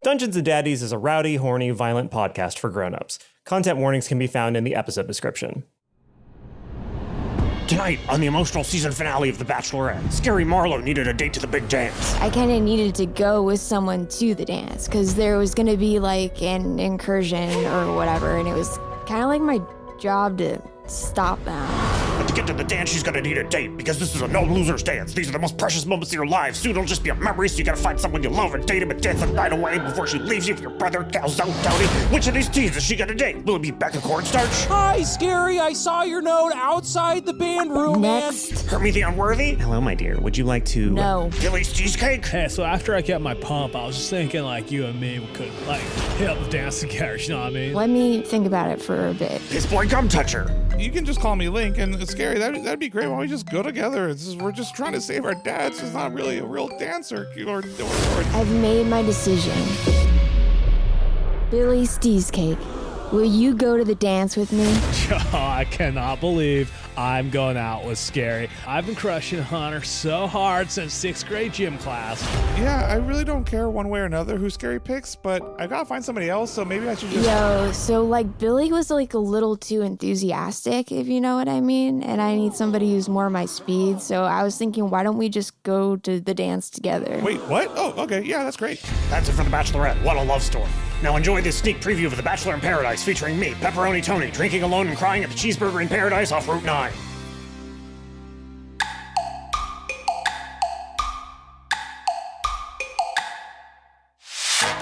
Dungeons and Daddies is a rowdy, horny, violent podcast for grown-ups. Content warnings can be found in the episode description. Tonight, on the emotional season finale of The Bachelorette, Scary Marlowe needed a date to the big dance. I kind of needed to go with someone to the dance because there was going to be like an incursion or whatever, and it was kind of like my job to stop them. But to get to the dance, she's gonna need a date, because this is a no-losers dance. These are the most precious moments of your life. Soon it'll just be a memory, so you gotta find someone you love and date him and dance the night away before she leaves you for your brother, Calzone Tony. Which of these teens is she gonna date? Will it be Becca Cornstarch? Hi, Scary. I saw your note outside the band room, Next. Hermie the Unworthy? Hello, my dear. Would you like to... No. Billy's Cheesecake? Hey, so after I kept my pump, I was just thinking like you and me could like hit up the dance together, you know what I mean? Let me think about it for a bit. His boy Gum Toucher. You can just call me Link, and it's Scary. That'd be great. Why don't we just go together? We're just trying to save our dads. It's not really a real dancer. Or I've made my decision. Billy's Cheesecake, will you go to the dance with me? I cannot believe I'm going out with Scary. I've been crushing on her so hard since 6th grade gym class. Yeah, I really don't care one way or another who Scary picks, but I gotta find somebody else, so maybe I should just... Yo, so like Billy was like a little too enthusiastic, if you know what I mean, and I need somebody who's more my speed, so I was thinking, why don't we just go to the dance together? Wait, what? Oh, okay, yeah, that's great. That's it for The Bachelorette. What a love story. Now enjoy this sneak preview of The Bachelor in Paradise featuring me, Pepperoni Tony, drinking alone and crying at the Cheeseburger in Paradise off Route 9.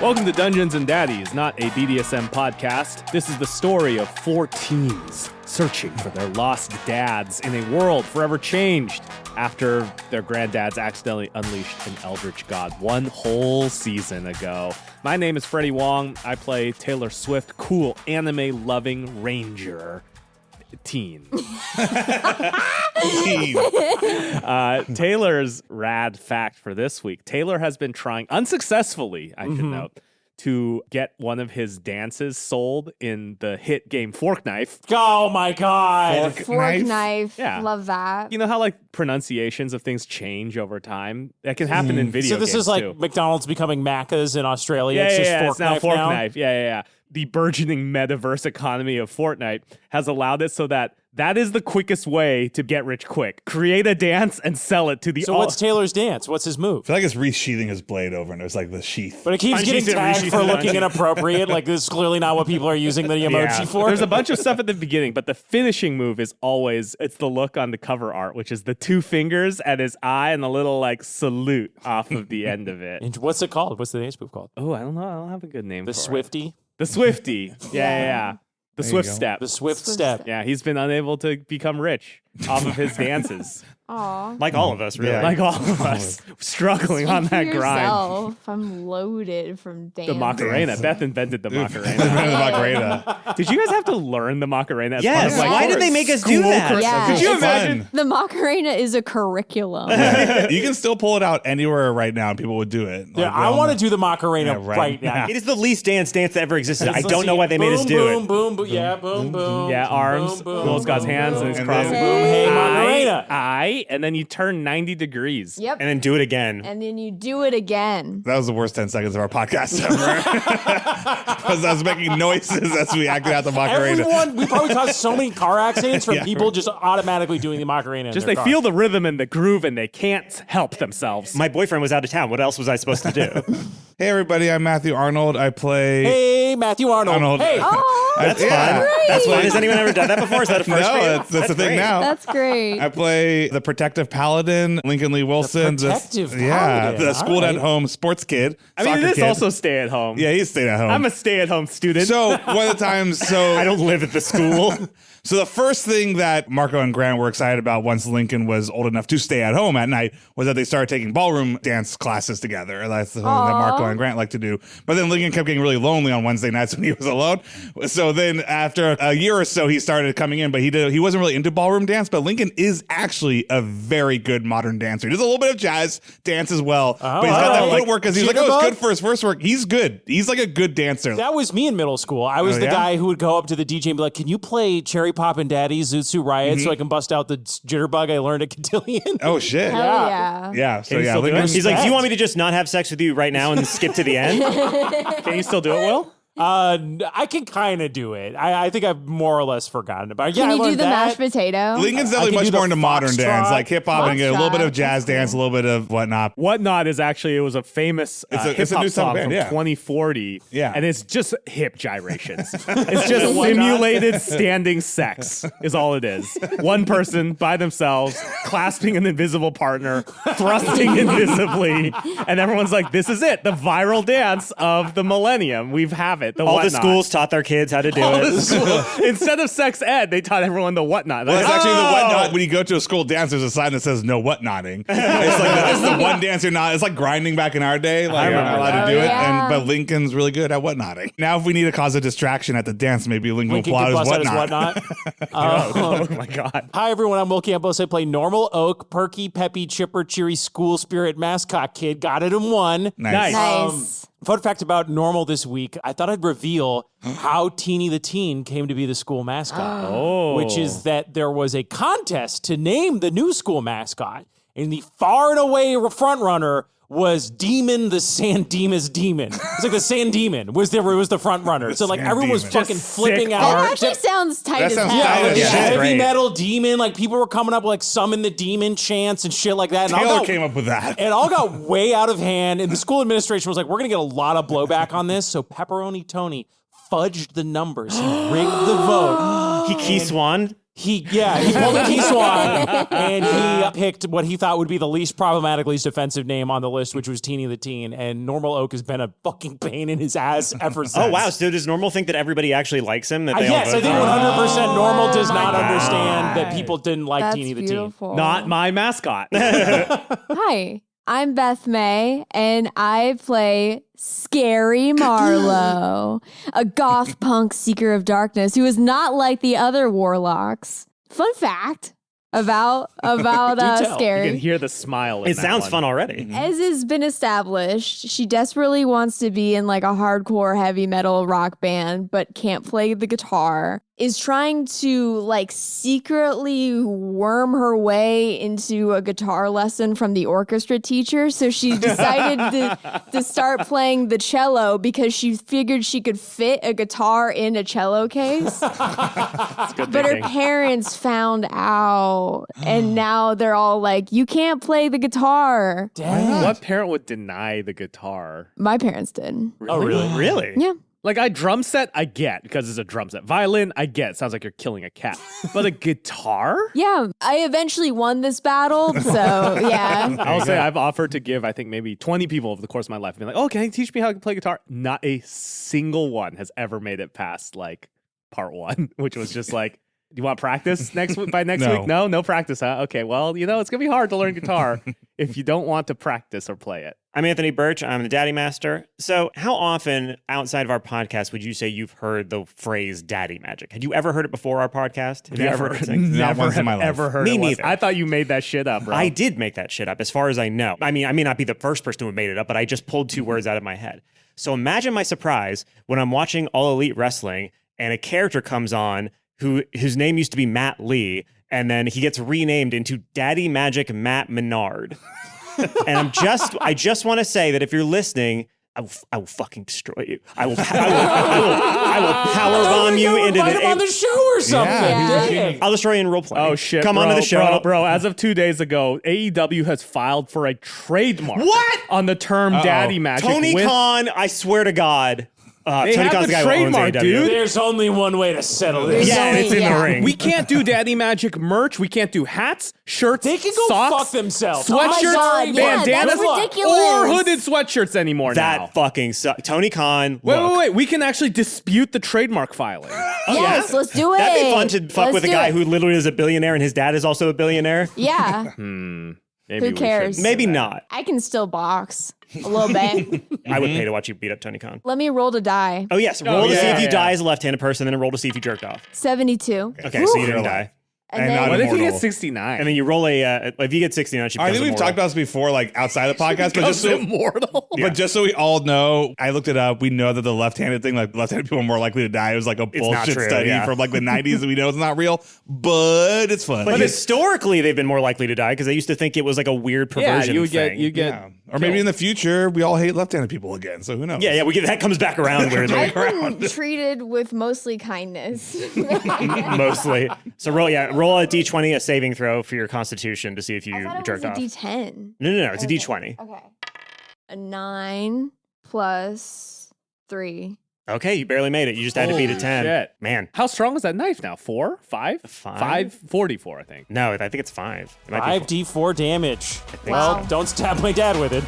Welcome to Dungeons and Daddies, not a BDSM podcast. This is the story of 4 teens searching for their lost dads in a world forever changed after their granddads accidentally unleashed an eldritch god 1 whole season ago. My name is Freddie Wong. I play Taylor Swift, cool anime-loving ranger. Teen. Taylor's rad fact for this week. Taylor has been trying unsuccessfully, I should note, to get one of his dances sold in the hit game Fork Knife. Oh my God. Fork knife. Yeah. Love that. You know how like pronunciations of things change over time? That can happen in video So this games is like too. McDonald's becoming Macca's in Australia. Yeah, it's just Fork it's now Knife Fork now. Knife. Yeah. The burgeoning metaverse economy of Fortnite has allowed it so that is the quickest way to get rich quick. Create a dance and sell it to the... So what's Taylor's dance? What's his move? I feel like it's resheathing his blade over, and there's like the sheath. But it keeps getting Unsheath it, tagged resheath for it, looking unsheath. inappropriate. Like, this is clearly not what people are using the emoji for. There's a bunch of stuff at the beginning, but the finishing move is always, it's the look on the cover art, which is the 2 fingers at his eye and the little like salute off of the end of it. And what's it called? What's the dance move called? Oh, I don't know. I don't have a good name The for Swifty? it. The Swifty. Yeah. The There you Swift go. Step. The Swift Step. Yeah, he's been unable to become rich off of his dances. Aw. Like all of us, really. Yeah. Like all of us, struggling on that grind. Yourself. I'm loaded from dance. The Macarena. Dance. Beth invented the Macarena. Macarena. Did you guys have to learn the Macarena? As Yes, part of, like, why did they make us do school that? Yeah. Could you It's imagine? The Macarena is a curriculum. You can still pull it out anywhere right now, and people would do it. Yeah, I want to do the Macarena right now. It is the least dance that ever existed. I don't know why they made us do boom, it. Boom, boom, yeah, boom, boom. Yeah, arms. Boom, Will's got his hands and he's And crossing. then- Boom, hey, Macarena. I, and then you turn 90 degrees. Yep. And then do it again. And then you do it again. That was the worst 10 seconds of our podcast ever. Because I was making noises as we acted out the Macarena. Everyone, we probably caused so many car accidents from people just automatically doing the Macarena. Just they feel the rhythm and the groove and they can't help themselves. My boyfriend was out of town. What else was I supposed to do? Hey, everybody, I'm Matthew Arnold. I play... Hey, Matthew Arnold. Hey. Oh, That's Yeah. fun. That's fun. Has anyone ever done that before? Is that a first for you? No, that's the thing great. now. that's great. I play the protective paladin, Lincoln Lee Wilson. protective Yeah, paladin. the All schooled right. at home sports kid. I mean, soccer it is kid. also stay at home. Yeah, he's staying at home. I'm a stay at home student. So one of the times, I don't live at the school. So the first thing that Marco and Grant were excited about once Lincoln was old enough to stay at home at night was that they started taking ballroom dance classes together. That's the thing that Marco and Grant like to do. But then Lincoln kept getting really lonely on Wednesday nights when he was alone. So then after a year or so, he started coming in, but he wasn't really into ballroom dance. But Lincoln is actually a very good modern dancer. He does a little bit of jazz dance as well, but he's got that footwork because he's like, oh, it's good for his first work. He's good. He's like a good dancer. That was me in middle school. I was the guy who would go up to the DJ and be like, can you play Cherry Pop and Daddies, Zootsuit Riot, so I can bust out the jitterbug I learned at Cotillion? Oh, shit. Hell yeah. Yeah. So, yeah. He's like, do you want me to just not have sex with you right now and skip to the end? Can you still do it, Will? I can kind of do it. I think I've more or less forgotten about it. Can I you do learned the that. mashed potato? Lincoln's I definitely can much do the more into modern dance, foxtrot. like hip hop, and a little bit of jazz dance, a little bit of whatnot. Whatnot is actually, it was a famous It's a hip hop new song band, from yeah. 2040. Yeah. And it's just hip gyrations. It's just simulated standing sex is all it is. One person by themselves, clasping an invisible partner, thrusting invisibly. And everyone's like, this is it. The viral dance of the millennium. We have it. The All the whatnot. schools taught their kids how to do it. Instead of sex ed, they taught everyone the whatnot. Well, it's actually the whatnot. When you go to a school dance, there's a sign that says no whatnotting. It's like it's the one dance you're not. It's like grinding back in our day. Like you're not allowed to do it. Yeah. But Lincoln's really good at whatnotting. Now, if we need to cause a distraction at the dance, maybe Lincoln will Lincoln pull out can his bust whatnot. out his whatnot. Oh my God. Hi, everyone. I'm Will Campos. I play Normal Oak, perky, peppy, chipper, cheery school spirit mascot kid. Got it in one. Nice. Nice. Fun fact about Normal this week, I thought I'd reveal how Teeny the Teen came to be the school mascot. Which is that there was a contest to name the new school mascot, and the far and away front runner was Demon the San Dimas Demon. It's like the San Demon was the front runner. So like San everyone was Demon. fucking Just flipping sick out. That actually sounds tight That as sounds hell. tight as Yeah, shit. heavy Great. metal demon. Like people were coming up with like summon the demon chants and shit like that. And Taylor came up with that. it all got way out of hand, and the school administration was like, "We're gonna get a lot of blowback on this." So Pepperoni Tony fudged the numbers. He rigged the vote. He key swan. He pulled a key swan, and he picked what he thought would be the least problematic, least offensive name on the list, which was Teeny the Teen. And Normal Oak has been a fucking pain in his ass ever since. Oh, wow. So does Normal think that everybody actually likes him? That they Yes, all I think vote for him? 100% Normal does Oh my not God. understand that people didn't like That's Teeny the Teen. beautiful. Not my mascot. Hi, I'm Beth May, and I play Scary Marlowe, a goth punk seeker of darkness who is not like the other warlocks. Fun fact about tell. You Scary. can hear the smile in It that sounds one. fun already. As has been established, she desperately wants to be in like a hardcore heavy metal rock band, but can't play the guitar. Is trying to like secretly worm her way into a guitar lesson from the orchestra teacher. So she decided to start playing the cello because she figured she could fit a guitar in a cello case. Good But her thinking. parents found out, and now they're all like, "You can't play the guitar." What parent would deny the guitar? My parents did. Oh, really? Really? Yeah. Like, I drum set, I get, because it's a drum set. Violin, I get. Sounds like you're killing a cat. But a guitar? Yeah. I eventually won this battle, so yeah. I'll say I've offered to give, I think, maybe 20 people over the course of my life. Being like, oh, can you teach me how to play guitar? Not a single one has ever made it past, like, part one, which was just like, do you want practice by next No. week? No practice, huh? Okay, well, it's going to be hard to learn guitar if you don't want to practice or play it. I'm Anthony Burch. I'm the Daddy Master. So, how often outside of our podcast would you say you've heard the phrase daddy magic? Had you ever heard it before our podcast? Have you ever heard it? Not once in have my life. ever heard Me it once. neither. I thought you made that shit up, bro. I did make that shit up, as far as I know. I mean, I may not be the first person who made it up, but I just pulled two words out of my head. So imagine my surprise when I'm watching All Elite Wrestling and a character comes on whose name used to be Matt Lee, and then he gets renamed into Daddy Magic Matt Menard. And I just want to say that if you're listening, I will fucking destroy you. I will power bomb you into Invite him on the show or something. Yeah. Dang. I'll destroy you in role play. Oh shit! Come bro, onto the show, bro. As of 2 days ago, AEW has filed for a trademark. What? On the term "daddy magic"? Tony with- Khan, I swear to God. They Tony have Khan's the guy who owns trademark, AEW. dude. There's only one way to settle this. Yeah, and it's in Yeah. the ring. We can't do daddy magic merch. We can't do hats, shirts, They can go socks, fuck themselves. Oh my sweatshirts, God, yeah, bandanas, that's ridiculous. or hooded sweatshirts anymore now. That fucking sucks. Tony Khan. Wait. We can actually dispute the trademark filing. Yes, let's do it. That'd be fun to fuck Let's with a do guy it. who literally is a billionaire and his dad is also a billionaire. Yeah. Maybe Who cares? Maybe not. I can still box a little bit. I would pay to watch you beat up Tony Khan. Let me roll to die. Oh, yes. Roll to see yeah, if you yeah. die as a left-handed person, then roll to see if you jerked off. 72. Okay, so you didn't die. And And then not What if you Immortal. get 69? And then you roll if you get 69, she I becomes think we've immortal. talked about this before, like outside the podcast, but just so, immortal. but just so we all know, I looked it up. We know that the left-handed thing, like left-handed people are more likely to die. It was like a not bullshit true, study yeah. from like the 90s that we know it's not real, but it's fun. But historically, they've been more likely to die because they used to think it was like a weird perversion you would thing. you get Yeah. Or maybe in the future, we all hate left-handed people again. So who knows? Yeah, that comes back around weirdly. I've been treated with mostly kindness. Mostly. So roll a d20, a saving throw for your constitution to see if you I thought it was jerked a off. D10. No, it's a d20. Okay. A 9 plus 3. Okay, you barely made it. You just had to beat a 10. shit. Man. How strong is that knife now? 4? 5? 544, I think. No, I think it's 5. It might be 5d4 damage. Wow. Well, don't stab my dad with it.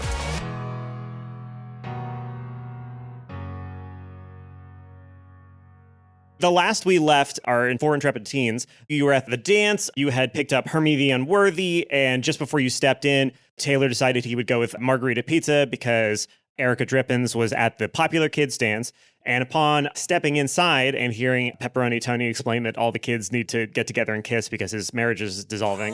The last we left our 4 intrepid teens, you were at the dance, you had picked up Hermie the Unworthy, and just before you stepped in, Taylor decided he would go with Margarita Pizza because Erica Drippins was at the Popular Kids dance. And upon stepping inside and hearing Pepperoni Tony explain that all the kids need to get together and kiss because his marriage is dissolving,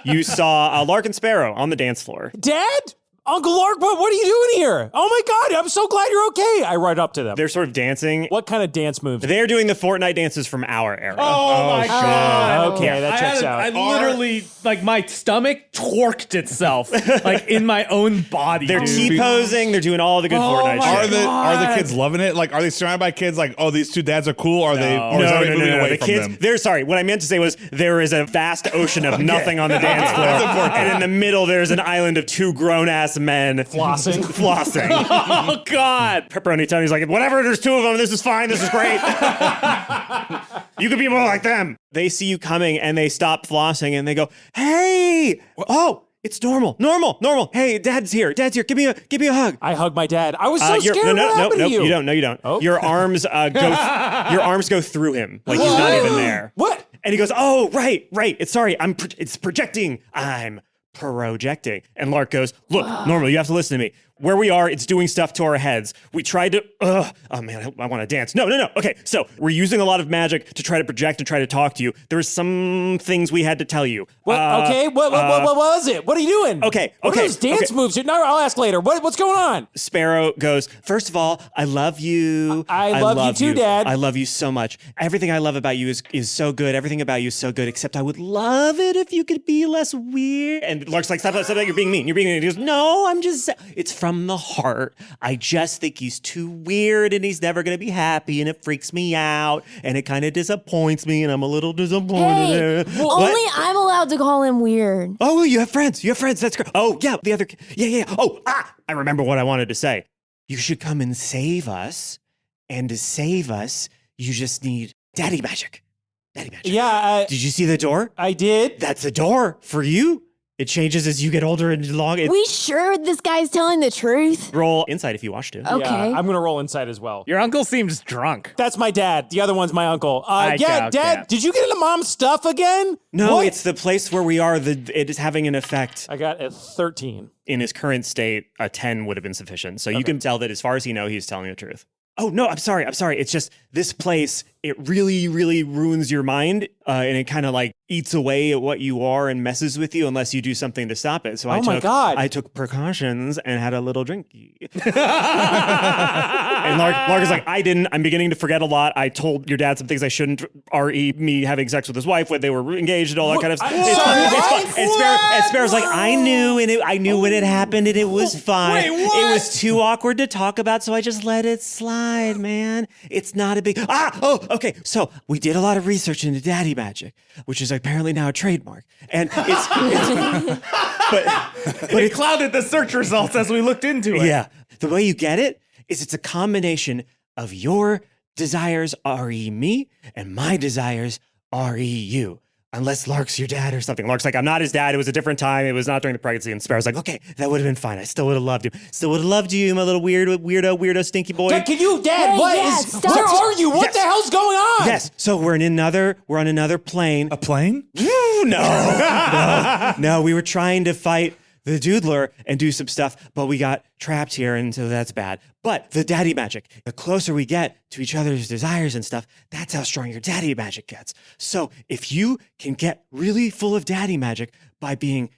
you saw Lark and Sparrow on the dance floor. Dad? Uncle Lark, what are you doing here? Oh my God, I'm so glad you're okay. I run up to them. They're sort of dancing. What kind of dance moves? They're doing the Fortnite dances from our era. Oh my god. Okay, that checks out. I literally, like, my stomach torqued itself, like, in my own body. They're dude. T-posing. They're doing all the good Fortnite my shit. Are the kids loving it? Like, are they surrounded by kids? Like, oh, these two dads are cool. Are they? Or is everybody moving away The from kids, them? they're sorry. What I meant to say was there is a vast ocean of nothing on the dance floor, and in the middle there's an island of 2 grown-ass men flossing. Oh god. Pepperoni Tony's like, whatever. There's 2 of them. This is fine. This is great. You could be more like them. They see you coming and they stop flossing and they go, "Hey, oh, it's normal. Hey, Dad's here. Give me a hug." I hug my dad. I was so scared. What happened to you? You don't. Oh. Your arms go through him like he's not even there. What? And he goes, "Oh, right. It's projecting. I'm projecting." And Lark goes, "Look, Normal, you have to listen to me. Where we are, it's doing stuff to our heads. We tried to, oh man, I want to dance. No. Okay, so we're using a lot of magic to try to project and try to talk to you. There's some things we had to tell you." What? Okay. What was it? What are you doing? Okay. What are those dance moves? No, I'll ask later. What's going on? Sparrow goes, "First of all, I love you. I love you too, Dad. I love you so much. Everything I love about you is so good. Everything about you is so good, except I would love it if you could be less weird." And Lark's like, stop, you're being mean. He goes, "No, it's from the heart. I just think he's too weird and he's never going to be happy and it freaks me out and it kind of disappoints me and I'm a little disappointed." Hey, well, only I'm allowed to call him weird. Oh, you have friends. That's great. Oh, yeah, the other. Yeah. Oh, I remember what I wanted to say. You should come and save us. And to save us, you just need daddy magic. Yeah. Did you see the door? I did. That's a door for you. It changes as you get older and long. We sure this guy's telling the truth? Roll insight if you watched it. Okay. Yeah, I'm gonna roll inside as well. Your uncle seems drunk. That's my dad. The other one's my uncle. doubt Dad, that. did you get into Mom's stuff again? No, What? it's the place where we are. It is having an effect. I got a 13. In his current state, a 10 would have been sufficient. So you can tell that as far as he knows, he's telling the truth. Oh, no, I'm sorry. It's just this place, it really, really ruins your mind. And it kind of like eats away at what you are and messes with you unless you do something to stop it. So my God. I took precautions and had a little drinky. And Lark is like, I didn't. I'm beginning to forget a lot. I told your dad some things I shouldn't. R.E. me having sex with his wife when they were engaged and all that kind of stuff. It's fun. And Sparrow's like, I knew when it happened and it was fine. Wait, what? It was too awkward to talk about, so I just let it slide, man. It's not a big. Okay. So we did a lot of research into daddy magic, which is apparently now a trademark, and but It clouded the search results as we looked into it. yeah, the way you get it is it's a combination of your desires, re me, and my desires, re you. Unless Lark's your dad or something. Lark's like, I'm not his dad. It was a different time. It was not during the pregnancy. And Sparrow's like, okay, that would have been fine. I still would have loved you. Still would have loved you, my little weirdo, stinky boy. Dad, can you, Dad? Hey, What Dad, is? stop. Where are you? What the hell's going on? Yes. So we're on another plane. A plane? No, we were trying to fight the doodler and do some stuff, but we got trapped here, and so that's bad. But the daddy magic, the closer we get to each other's desires and stuff, that's how strong your daddy magic gets. So if you can get really full of daddy magic by being,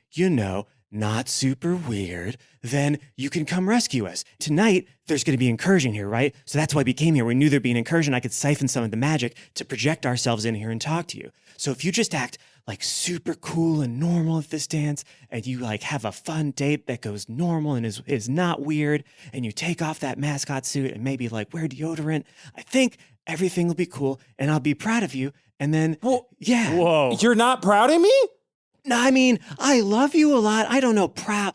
not super weird, then you can come rescue us. Tonight, there's going to be incursion here, right? So that's why we came here. We knew there'd be an incursion. I could siphon some of the magic to project ourselves in here and talk to you. So if you just act like super cool and normal at this dance, and you like have a fun date that goes normal and is not weird, and you take off that mascot suit and maybe like wear deodorant, I think everything will be cool, and I'll be proud of you. And then, yeah. Whoa. You're not proud of me? No, I mean, I love you a lot. I don't know, proud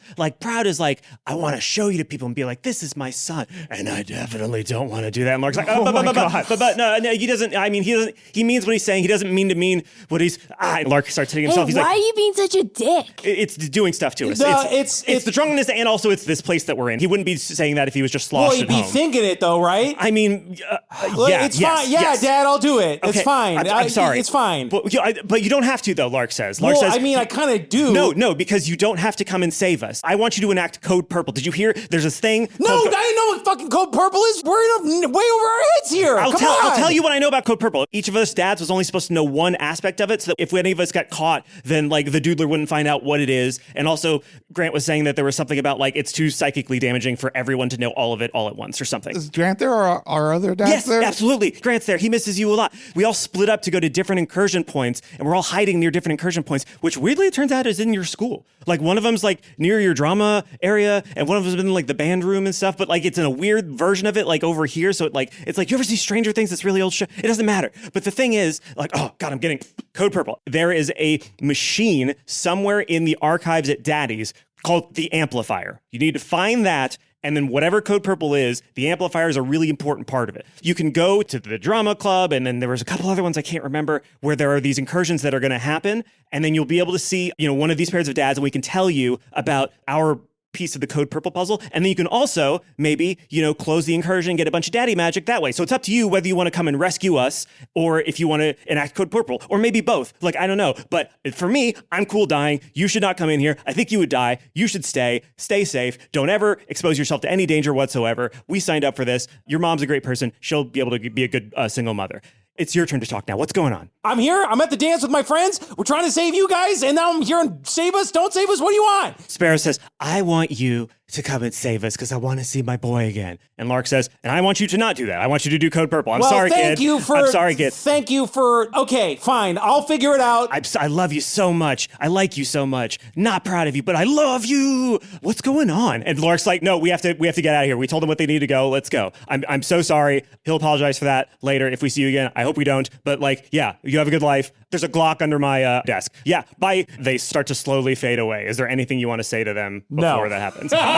is like, I want to show you to people and be like, this is my son. And I definitely don't want to do that. And Lark's like, but no, he doesn't, I mean, he means what he's saying. He doesn't mean what he's, and Lark starts hitting himself. He's why like, are you being such a dick? it's doing stuff to us. No, it's the drunkenness, and also it's this place that we're in. He wouldn't be saying that if he was just sloshed Well, he'd at be home. thinking it though, right? I mean, It's fine. Yeah, Dad, I'll do it. It's Okay, fine. I'm sorry. It's fine. But you don't have to, though, Lark says. Lark Well, says, I mean, I kind of do. No, because you don't have to come and save us. I want you to enact Code Purple. Did you hear? There's this thing. No, I didn't know what fucking Code Purple is. We're way over our heads here. I'll Come on. tell you what I know about Code Purple. Each of us dads was only supposed to know one aspect of it, so that if any of us got caught, then like the doodler wouldn't find out what it is. And also, Grant was saying that there was something about like it's too psychically damaging for everyone to know all of it all at once or something. Is Grant there or are other dads Yes, there? absolutely. Grant's there. He misses you a lot. We all split up to go to different incursion points, and we're all hiding near different incursion points, which weirdly it turns out is in your school. Like one of them's like near your drama area, and one of them's in like the band room and stuff, but like it's in a weird version of it, like over here. So it's like, you ever see Stranger Things? It's really old shit. It doesn't matter. But the thing is, like, oh God, I'm getting Code Purple. There is a machine somewhere in the archives at Daddies called the amplifier. You need to find that. And then whatever Code Purple is, the amplifier is a really important part of it. You can go to the drama club, and then there was a couple other ones I can't remember, where there are these incursions that are going to happen. And then you'll be able to see, one of these pairs of dads, and we can tell you about our piece of the Code Purple puzzle. And then you can also maybe, close the incursion and get a bunch of daddy magic that way. So it's up to you whether you want to come and rescue us or if you want to enact Code Purple or maybe both. Like, I don't know. But for me, I'm cool dying. You should not come in here. I think you would die. You should stay safe. Don't ever expose yourself to any danger whatsoever. We signed up for this. Your mom's a great person. She'll be able to be a good single mother. It's your turn to talk now. What's going on? I'm here. I'm at the dance with my friends. We're trying to save you guys, and now I'm here and save us. Don't save us. What do you want? Sparrow says, I want you to come and save us because I want to see my boy again. And Lark says, and I want you to not do that. I want you to do Code Purple. I'm sorry, kid. I'm sorry, kid. Thank you for, okay, fine. I'll figure it out. I love you so much. I like you so much. Not proud of you, but I love you. What's going on? And Lark's like, no, we have to get out of here. We told them what they need to go. Let's go. I'm so sorry. He'll apologize for that later if we see you again. I hope we don't. But like, yeah, you have a good life. There's a Glock under my desk. Yeah, bye. They start to slowly fade away. Is there anything you want to say to them before that happens? Okay.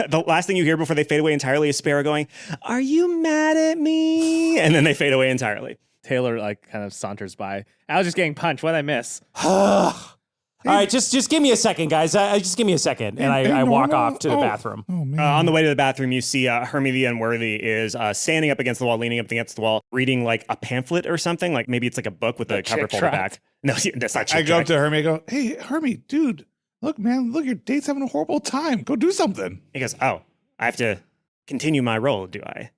The last thing you hear before they fade away entirely is Sparrow going, are you mad at me? And then they fade away entirely. Taylor kind of saunters by. I was just getting punched. What did I miss? All right, just give me a second, guys. Just give me a second, and I walk off to the bathroom. Oh, man. On the way to the bathroom, you see Hermie the Unworthy is standing up against the wall, leaning up against the wall, reading like a pamphlet or something. Like maybe it's like a book with a cover folded back. No, that's not. I go up to Hermie and go, hey, Hermie, dude, look, man, your date's having a horrible time. Go do something. He goes, oh, I have to continue my role, do I?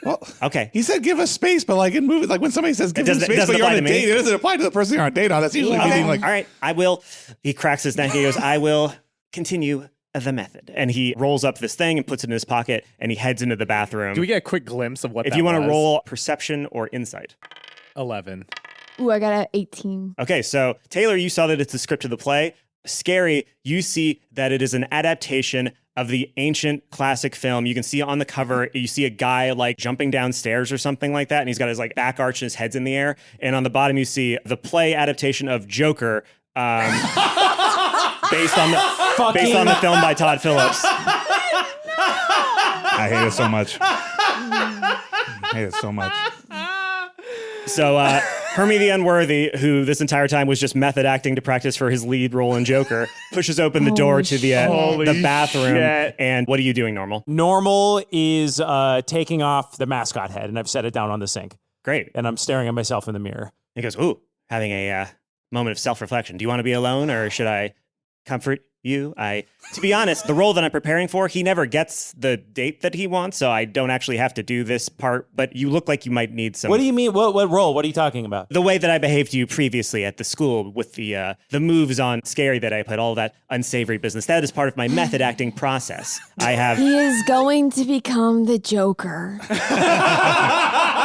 Well, okay. He said give us space, but like in movies, like when somebody says give us space, but you're on a date, it doesn't apply to the person you're on a date on. That's usually meaning like, all right, I will. He cracks his neck. He goes, I will continue the method. And he rolls up this thing and puts it in his pocket, and he heads into the bathroom. Do we get a quick glimpse of what if that you want to was? roll perception or insight? 11. Ooh, I got an 18. Okay, so Taylor, you saw that it's the script of the play. Scary, you see that it is an adaptation of the ancient classic film. You can see on the cover, you see a guy like jumping downstairs or something like that, and he's got his like back arch and his head's in the air. And on the bottom, you see the play adaptation of Joker, based on the film by Todd Phillips. I hate it so much. I hate it so much. So Hermie the Unworthy, who this entire time was just method acting to practice for his lead role in Joker, pushes open the door to the bathroom. Shit. And what are you doing, Normal? Normal is taking off the mascot head, and I've set it down on the sink. Great. And I'm staring at myself in the mirror. He goes, ooh, having a moment of self-reflection. Do you want to be alone, or should I comfort you? To be honest, the role that I'm preparing for, he never gets the date that he wants, so I don't actually have to do this part, but you look like you might need some. What do you mean? What role? What are you talking about? The way that I behaved to you previously at the school with the moves on Scary that I put, all that unsavory business. That is part of my method acting process. I have... He is going to become the Joker.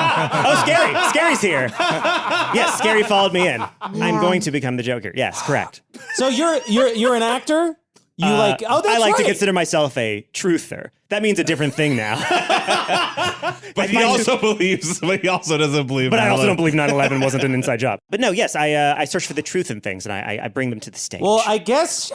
Oh, Scary! Scary's here. Yes, Scary followed me in. I'm going to become the Joker. Yes, correct. So you're an actor? You that's I like to right. consider myself a truther. That means a different thing now. But he also doesn't believe. But I also don't believe 9/11 wasn't an inside job. But no, yes, I search for the truth in things, and I bring them to the stage. Well, I guess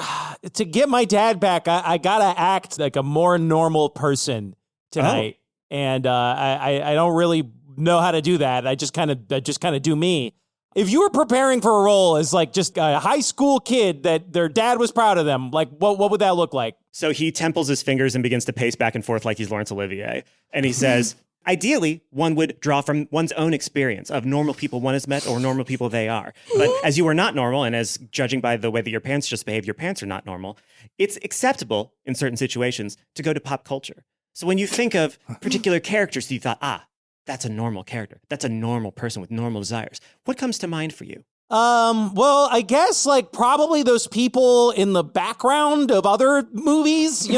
to get my dad back, I gotta act like a more normal person tonight, and I don't really know how to do that. I just kind of do me. If you were preparing for a role as like just a high school kid that their dad was proud of them, like what would that look like? So he temples his fingers and begins to pace back and forth like he's Laurence Olivier. And he says, ideally, one would draw from one's own experience of normal people one has met or normal people they are. But as you are not normal, and as judging by the way that your parents just behave, your parents are not normal, it's acceptable in certain situations to go to pop culture. So when you think of particular characters, you thought, that's a normal character. That's a normal person with normal desires. What comes to mind for you? Well, I guess like probably those people in the background of other movies,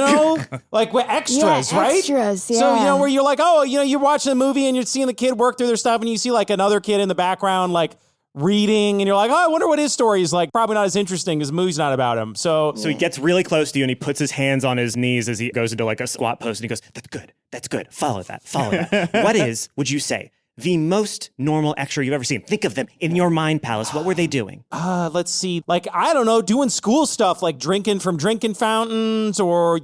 like with extras, right? Extras, yeah. So, where you're like, you're watching a movie and you're seeing the kid work through their stuff and you see like another kid in the background, like reading, and you're like, I wonder what his story is like. Probably not as interesting because the movie's not about him. So he gets really close to you and he puts his hands on his knees as he goes into like a squat pose and he goes, that's good. Follow that. What is, would you say, the most normal extra you've ever seen? Think of them in your mind palace. What were they doing? Let's see. Like, I don't know, doing school stuff like drinking from drinking fountains or,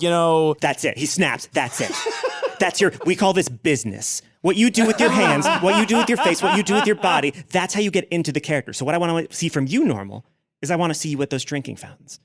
That's it. He snaps. That's it. We call this business. What you do with your hands, what you do with your face, what you do with your body, that's how you get into the character. So what I want to see from you, normal, is I want to see you at those drinking fountains.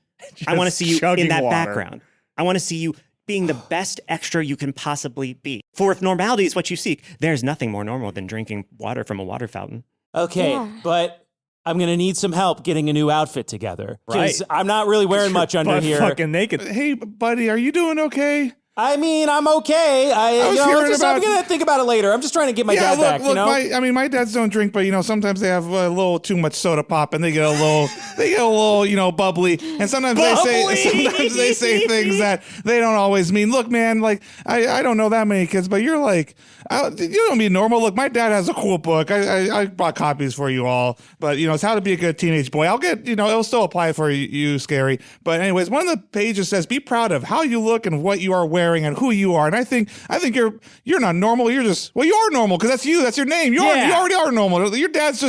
I want to see you in that background. I want to see you being the best extra you can possibly be. For if normality is what you seek, there's nothing more normal than drinking water from a water fountain. Okay, but I'm going to need some help getting a new outfit together. Because I'm not really wearing much under here. Fucking naked. Hey, buddy, are you doing okay? I mean, I'm okay. I'm going to think about it later. I'm just trying to get my dad back, my dads don't drink, but sometimes they have a little too much soda pop and they get a little, bubbly. And sometimes they say things that they don't always mean. Look, man, like I don't know that many kids, but you're like, you don't mean normal. Look, my dad has a cool book. I bought copies for you all, but it's How to Be a Good Teenage Boy. I'll get, it'll still apply for you, Scary. But anyways, one of the pages says, be proud of how you look and what you are wearing and who you are. And I think you're not normal. You're just, you are normal because that's you. That's your name. You already are normal. Your dad's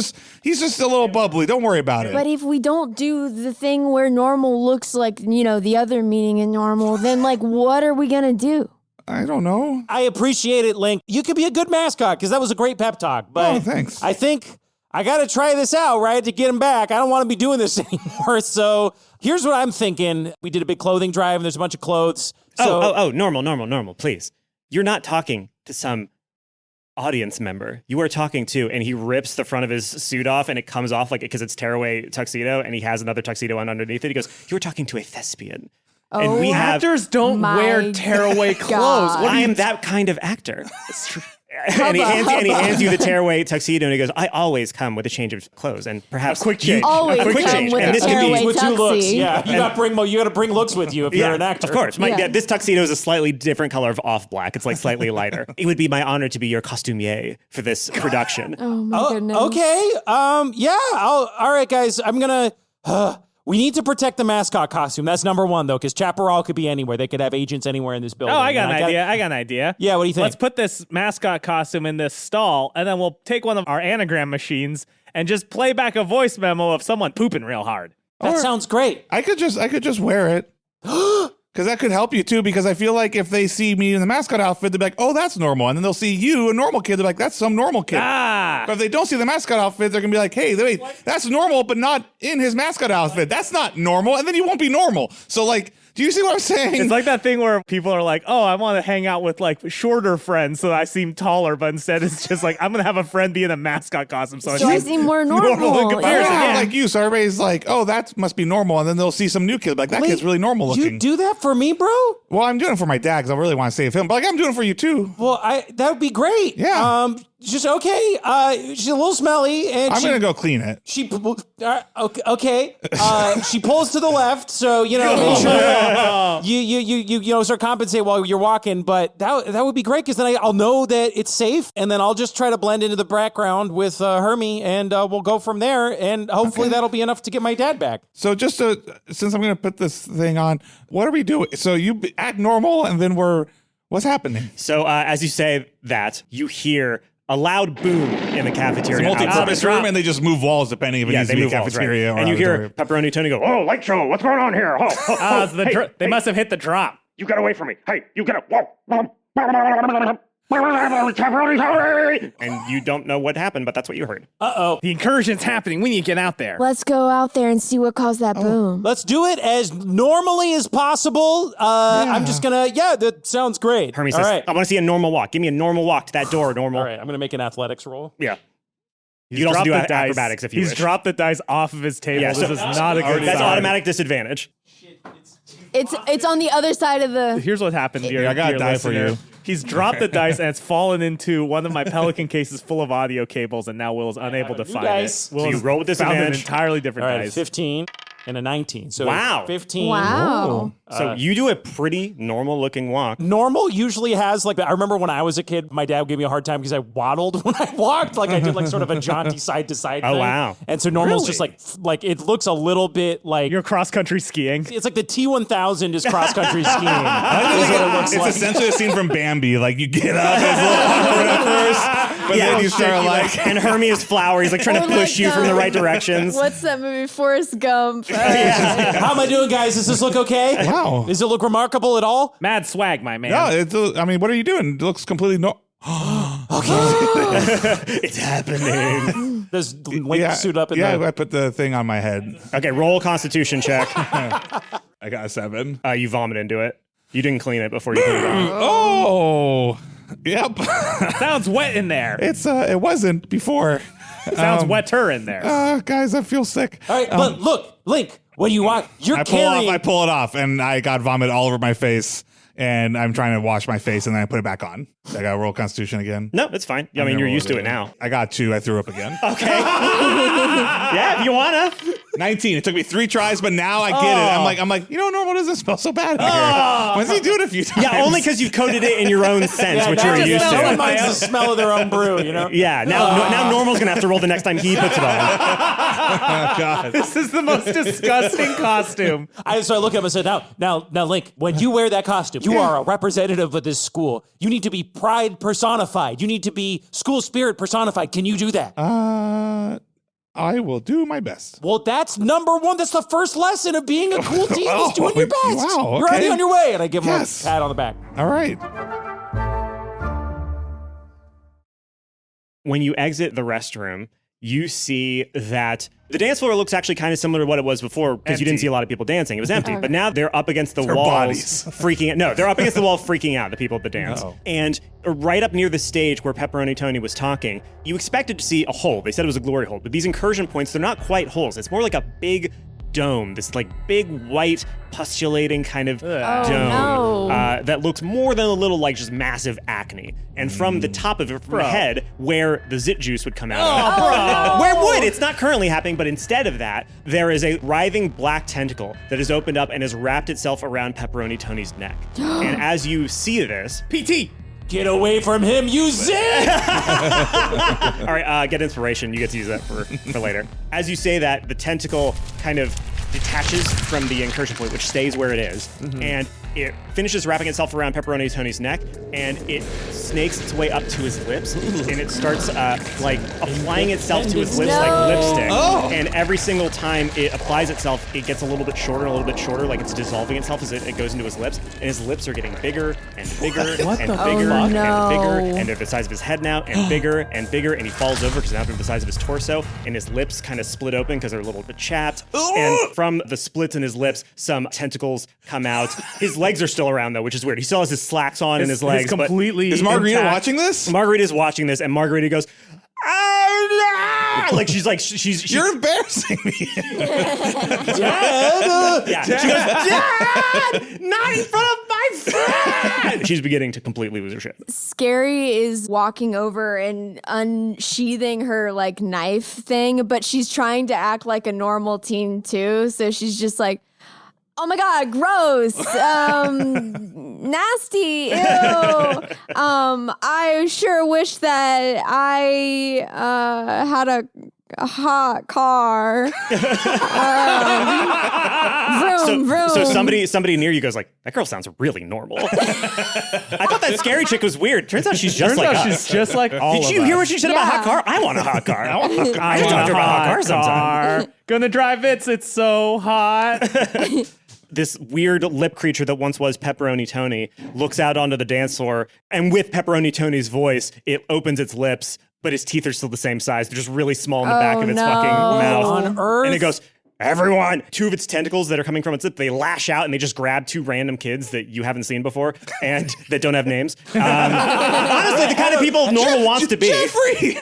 he's just a little bubbly. Don't worry about it. But if we don't do the thing where normal looks like, the other meaning in normal, then like, what are we going to do? I don't know. I appreciate it, Link. You could be a good mascot because that was a great pep talk. But thanks. I think I got to try this out, right, to get him back. I don't want to be doing this anymore. So here's what I'm thinking. We did a big clothing drive and there's a bunch of clothes. So, normal, please. You're not talking to some audience member. You are talking to, and he rips the front of his suit off and it comes off like because it's tearaway tuxedo and he has another tuxedo on underneath it. He goes, you were talking to a thespian. And we actors don't wear tearaway clothes. I am that kind of actor. And he hands you the tearaway tuxedo and he goes, I always come with a change of clothes and perhaps a quick change. Always a quick come change. with And a this can be tearaway with 2 looks. tuxie. Yeah, you got to bring looks with you if you're an actor. Of course. This tuxedo is a slightly different color of off black. It's like slightly lighter. It would be my honor to be your costumier for this production. Oh my goodness. Okay. All right, guys. I'm going to... we need to protect the mascot costume. That's number one, though, because Chaparral could be anywhere. They could have agents anywhere in this building. Oh, I got an idea. Yeah, what do you think? Let's put this mascot costume in this stall, and then we'll take one of our anagram machines and just play back a voice memo of someone pooping real hard. That sounds great. I could just wear it. Because that could help you too, because I feel like if they see me in the mascot outfit, they'll be like, oh, that's normal. And then they'll see you, a normal kid, they're like, that's some normal kid. But if they don't see the mascot outfit, they're going to be like, hey, wait, that's normal, but not in his mascot outfit. That's not normal. And then you won't be normal. So like, Do you see what I'm saying? It's like that thing where people are like, oh, I want to hang out with like shorter friends so I seem taller, but instead it's just like, I'm going to have a friend be in a mascot costume. So I seem more normal. in comparison. Yeah. Like you, so everybody's like, oh, that must be normal. And then they'll see some new kid, like, that kid's really normal looking. You do that for me, bro? Well, I'm doing it for my dad because I really want to save him. But like, I'm doing it for you too. Well, that would be great. Yeah. Just okay. She's a little smelly, and I'm going to go clean it. She okay. She pulls to the left, so make sure you sort of compensate while you're walking. But that would be great because then I'll know that it's safe, and then I'll just try to blend into the background with Hermie, and we'll go from there. And hopefully that'll be enough to get my dad back. So just since I'm going to put this thing on, what are we doing? So you act normal, and then what's happening? So as you say that, you hear a loud boom in the cafeteria. It's a multi-purpose room, and they just move walls depending if it needs to be a cafeteria. Right. And you hear Pepperoni Tony go, Oh, light show, what's going on here? They must have hit the drop. You get away from me. Hey, you get and you don't know what happened, but that's what you heard. Uh-oh. The incursion's happening. We need to get out there. Let's go out there and see what caused that boom. Let's do it as normally as possible. I'm just gonna, that sounds great. Hermie says, I want to see a normal walk. Give me a normal walk to that door, normal. All right, I'm gonna make an athletics roll. Yeah. He's You can also do dropped the dice. acrobatics if you He's wish. dropped the dice off of his table. Yeah, this so is not a good That's sign. automatic disadvantage. It's on the other side of the. Here's what happened, dear. I got a dear die for listener. you. He's dropped the dice and it's fallen into one of my Pelican cases full of audio cables, and now Will is unable to find dice. it. Will So you has roll with found an disadvantage. entirely different All right, dice. 15 and a 19. So Wow. 15. Wow. So you do a pretty normal looking walk. Normal usually has I remember when I was a kid, my dad would give me a hard time because I waddled when I walked. Like I did sort of a jaunty side to side thing. Oh, wow. And so normal's Really? just like it looks a little bit like You're cross-country skiing. it's like the T1000 is cross country skiing. Is what it looks It's like. essentially a scene from Bambi. Like you get up, it's a little awkward at first, but then you start like. And Hermie is flower. He's like trying to Or push you from the right directions. What's that movie? Forrest Gump. How am I doing, guys? Does this look okay? Wow. Does it look remarkable at all? Mad swag, my man. No, I mean, what are you doing? It looks completely It's happening. Does Link suit up in I put the thing on my head. Okay, roll a Constitution check. I got a 7. You vomit into it. You didn't clean it before you put it on. Oh, yep. Sounds wet in there. It wasn't before. Sounds wetter in there. Guys, I feel sick. All right, but look, Link, what do you want? You're I carrying. pull it off, and I got vomit all over my face. And I'm trying to wash my face, and then I put it back on. I got to roll Constitution again. No, it's fine. I mean, you're used to it now. I got 2. I threw up again. Okay. Yeah, if you wanna. 19. It took me 3 tries, but now I get it. I'm like, normal doesn't smell so bad in here. Once you do it a few times. Yeah, only because you've coated it in your own sense, which you're used That to. reminds the smell of their own brew, you know? Yeah, now Normal's gonna have to roll the next time he puts it on. Oh, God. This is the most disgusting costume. So I look at him and said, now, Link, when you wear that costume, you are a representative of this school. You need to be pride personified. You need to be school spirit personified. Can you do that? I will do my best. Well, that's number one. That's the first lesson of being a cool team is doing your best. Wow, You're already okay. on your way. And I give him Yes. a pat on the back. All right. When you exit the restroom, you see that the dance floor looks actually kind of similar to what it was before because you didn't see a lot of people dancing. It was empty, but now they're up against the walls, bodies. freaking out. No, they're up against the wall, freaking out, the people at the dance. Uh-oh. And right up near the stage where Pepperoni Tony was talking, you expected to see a hole. They said it was a glory hole, but these incursion points, they're not quite holes. It's more like a big dome, this like big white pustulating kind of dome no. that looks more than a little like just massive acne. And from the top of it, from the head, where the zit juice would come out of it. Where would? It's not currently happening, but instead of that, there is a writhing black tentacle that has opened up and has wrapped itself around Pepperoni Tony's neck. And as you see this, PT. Get away from him, you zit! all right, get inspiration. You get to use that for later. As you say that, the tentacle kind of detaches from the incursion point, which stays where it is, and it finishes wrapping itself around Pepperoni Tony's neck, and it snakes its way up to his lips, and it starts like applying itself to his lips like lipstick. And every single time it applies itself, it gets a little bit shorter, like it's dissolving itself as it goes into his lips, and his lips are getting bigger and bigger and bigger and bigger, and they're the size of his head now, and bigger, and he falls over because now they're the size of his torso, and his lips kind of split open because they're a little bit chapped. And from the splits in his lips, some tentacles come out. His legs are still around though, which is weird. He still has his slacks on and his legs. Completely. Is Margarita intact. watching this? Margarita's watching this, and Margarita goes, "Oh, no!" Like she's You're embarrassing me. Dad! Yeah. She goes, Dad! Not in front of my friend! She's beginning to completely lose her shit. Scary is walking over and unsheathing her like knife thing, but she's trying to act like a normal teen too. So she's just like, oh my God, gross. Nasty. Ew. I sure wish that I had a hot car. Vroom. So somebody near you goes like, that girl sounds really normal. I thought that scary chick was weird. Turns out she's just like us. She's just like all Did of you us. hear what she said about Yeah. hot car? I want a hot car. I want a hot car. I I should talk want to a her about hot hot cars sometime. car. Gonna drive it's so hot. This weird lip creature that once was Pepperoni Tony looks out onto the dance floor, and with Pepperoni Tony's voice, it opens its lips, but his teeth are still the same size. They're just really small in the back of its fucking mouth. On Earth? And it goes, everyone, two of its tentacles that are coming from its lip, they lash out and they just grab two random kids that you haven't seen before and that don't have names. Honestly, the kind of people normal wants to be. Jeffrey!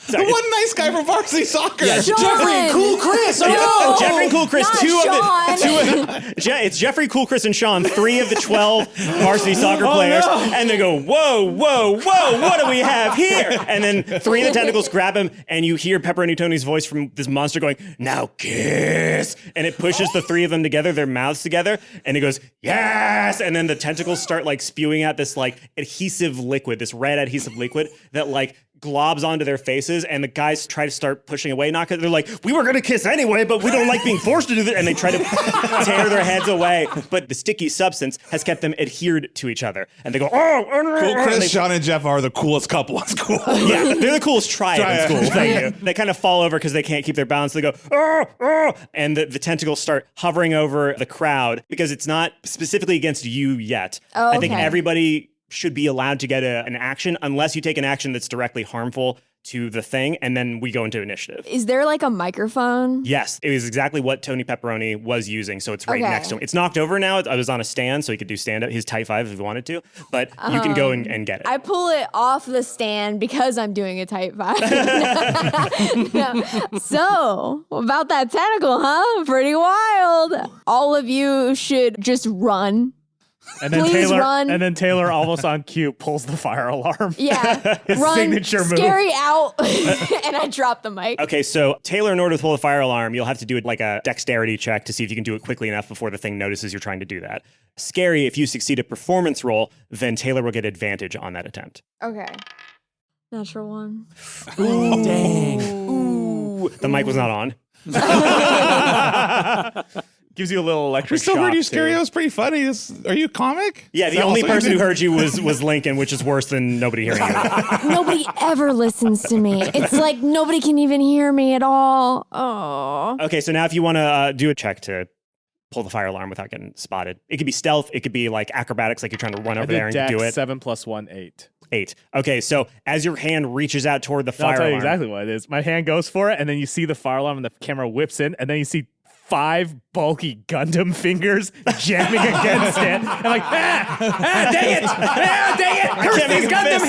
The one nice guy from varsity soccer. Yeah, Jeffrey and Cool Chris. No, Jeffrey and Cool Chris, not Sean. it's Jeffrey, Cool Chris, and Sean, 3 of the 12 varsity soccer players, and they go, whoa, what do we have here? And then 3 of the tentacles grab him, and you hear Pepperoni Tony's voice from this monster going, now kiss, and it pushes the 3 of them together, their mouths together, and it goes, yes, and then the tentacles start like spewing out this like adhesive liquid, this red adhesive liquid that like globs onto their faces, and the guys try to start pushing away. Not because they're like, we were gonna kiss anyway, but we don't like being forced to do this, and they try to tear their heads away. But the sticky substance has kept them adhered to each other, and they go, Cool Chris, and they- Sean, and Jeff are the coolest couple in school. yeah, they're the coolest triad in school. Thank you. They kind of fall over because they can't keep their balance. They go, and the tentacles start hovering over the crowd because it's not specifically against you yet. Oh, I think okay. everybody should be allowed to get an action unless you take an action that's directly harmful to the thing, and then we go into initiative. Is there like a microphone? Yes, it was exactly what Tony Pepperoni was using, so it's right Okay. next to him. It's knocked over now. I was on a stand, so he could do stand-up, his Type 5 if he wanted to, but you can go and get it. I pull it off the stand because I'm doing a type 5. So, about that tentacle, huh? Pretty wild. All of you should just run. And then Please Taylor, run. and then Taylor, almost on cue, pulls the fire alarm. Yeah. His run. signature move. Scary out. And I drop the mic. Okay, so Taylor, in order to pull the fire alarm, you'll have to do it like a dexterity check to see if you can do it quickly enough before the thing notices you're trying to do that. Scary, if you succeed a performance roll, then Taylor will get advantage on that attempt. Okay. Natural 1. Dang. Ooh, the mic was not on. Gives you a little electric We still shock, heard you, too. Scary. That was pretty funny. Are you a comic? Yeah, Is the that only also person you who did? heard you was Lincoln, which is worse than nobody hearing you. Nobody ever listens to me. It's like nobody can even hear me at all. Oh. Okay, so now if you want to do a check to pull the fire alarm without getting spotted, it could be stealth, it could be like acrobatics, like you're trying to run I over there did and dex, do it. 7 + 1, 8. 8. Okay, so as your hand reaches out toward the I'll fire tell you alarm, exactly what it is. My hand goes for it, and then you see the fire alarm, and the camera whips in, and then you see 5 bulky Gundam fingers jamming against it. And like, dang it! Curse can't make these a Gundam fist.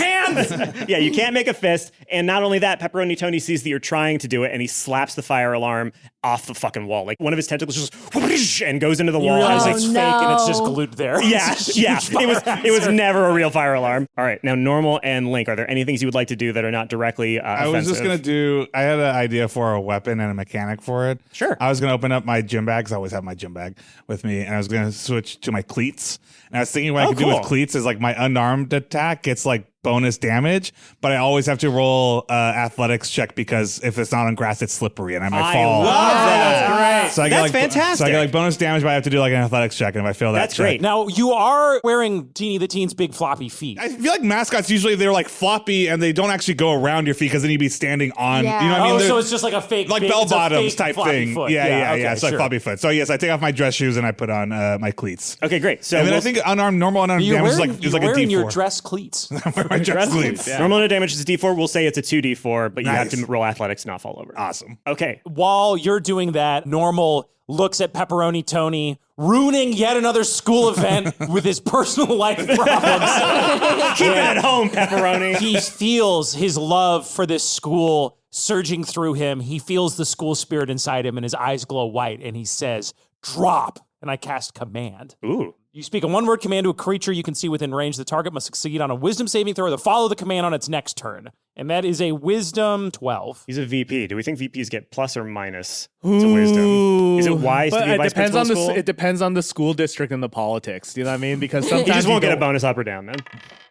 hands! yeah, you can't make a fist. And not only that, Pepperoni Tony sees that you're trying to do it, and he slaps the fire alarm off the fucking wall. Like one of his tentacles just whoosh, and goes into the You wall. realize and it's it's fake and it's no. just glued there. yeah, It's a yeah. huge It was never a real fire alarm. All right, now Normal and Link, are there any things you would like to do that are not directly I was just offensive? I had an idea for a weapon and a mechanic for it. Sure. I was gonna open up my gym bag, 'cause I always have my gym bag with me, and I was gonna switch to my cleats. And I was thinking what I could do with cool. cleats is like my unarmed attack gets like bonus damage, but I always have to roll athletics check because if it's not on grass, it's slippery and I might fall. love that. That's great. So I get That's like, fantastic. So I get like bonus damage, but I have to do like an athletics check, and if I fail that, That's check- great. Now, you are wearing Teeny the Teen's big floppy feet. I feel like mascots usually they're like floppy and they don't actually go around your feet because then you'd be standing on. Yeah. You know what I mean? Oh, They're so it's just like a fake, like big- bell it's a bottoms fake type floppy thing. foot. Yeah. okay, It's like sure. floppy foot. So yes, I take off my dress shoes and I put on my cleats. Okay, great. So And then I we'll- think unarmed, normal unarmed You're damage wearing, is you're like a wearing D4. your dress cleats. my dress cleats. Yeah. normal no damage is a D4. We'll say it's a 2D4, but you have Nice. to roll athletics, not fall over. Awesome. Okay. While you're doing that, Normal looks at Pepperoni Tony, ruining yet another school event with his personal life problems. Keep it at home, Pepperoni. He feels his love for this school surging through him. He feels the school spirit inside him, and his eyes glow white, and he says, "Drop." And I cast command. Ooh. You speak a one-word command to a creature you can see within range. The target must succeed on a wisdom saving throw to follow the command on its next turn. And that is a wisdom 12. He's a VP. Do we think VPs get plus or minus to wisdom? Is it wise to But be a it vice depends on principal the school? it depends on the school district and the politics. Do you know what I mean? Because sometimes He just won't you get a go- bonus up or down then.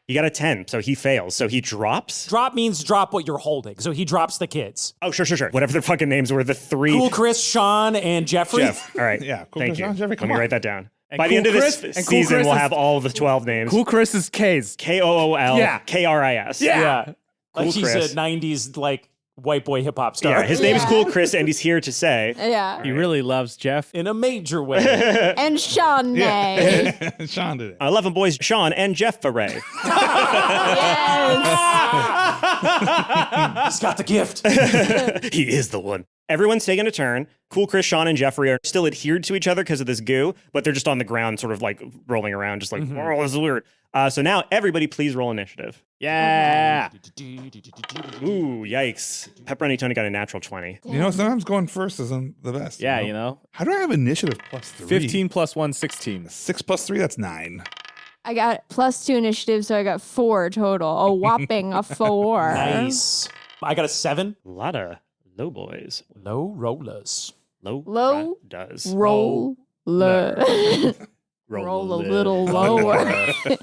He got a 10, so he fails. So he drops? Drop means drop what you're holding. So he drops the kids. Oh, sure. Whatever their fucking names were, the three. Cool Chris, Sean, and Jeffrey. Jeff. All right. Yeah, cool Thank Chris, you. Sean, Jeffrey, Let come me on. write that down. And By the Cool end of Chris- this and Cool season, Chris we'll is- have all of the 12 names. Cool Chris is K's. Kool Yeah. Kris. Yeah. Like Cool he's Chris. a 90s like white boy hip hop star. Yeah, his name is Yeah. Cool Chris, and he's here to say, Yeah. He really loves Jeff. in a major way. And Sean May. Sean did it. 11 boys, Sean and Jeff Foray. Yes. He's got the gift. He is the one. Everyone's taking a turn. Cool Chris, Sean, and Jeffrey are still adhered to each other because of this goo, but they're just on the ground, sort of like rolling around, just like, oh, this is weird. So now, everybody, please roll initiative. Yeah. Ooh, yikes. Pepperoni Tony got a natural 20. You know, sometimes going first isn't the best. Yeah, you know? you know. How do I have initiative plus 3? 15 plus 1, 16. 6 plus 3, that's 9. I got +2 initiative, so I got 4 total. A whopping a 4. Nice. I got a 7. A lot of low boys. Low rollers. Low, Low does. Roll. Roll a little lower.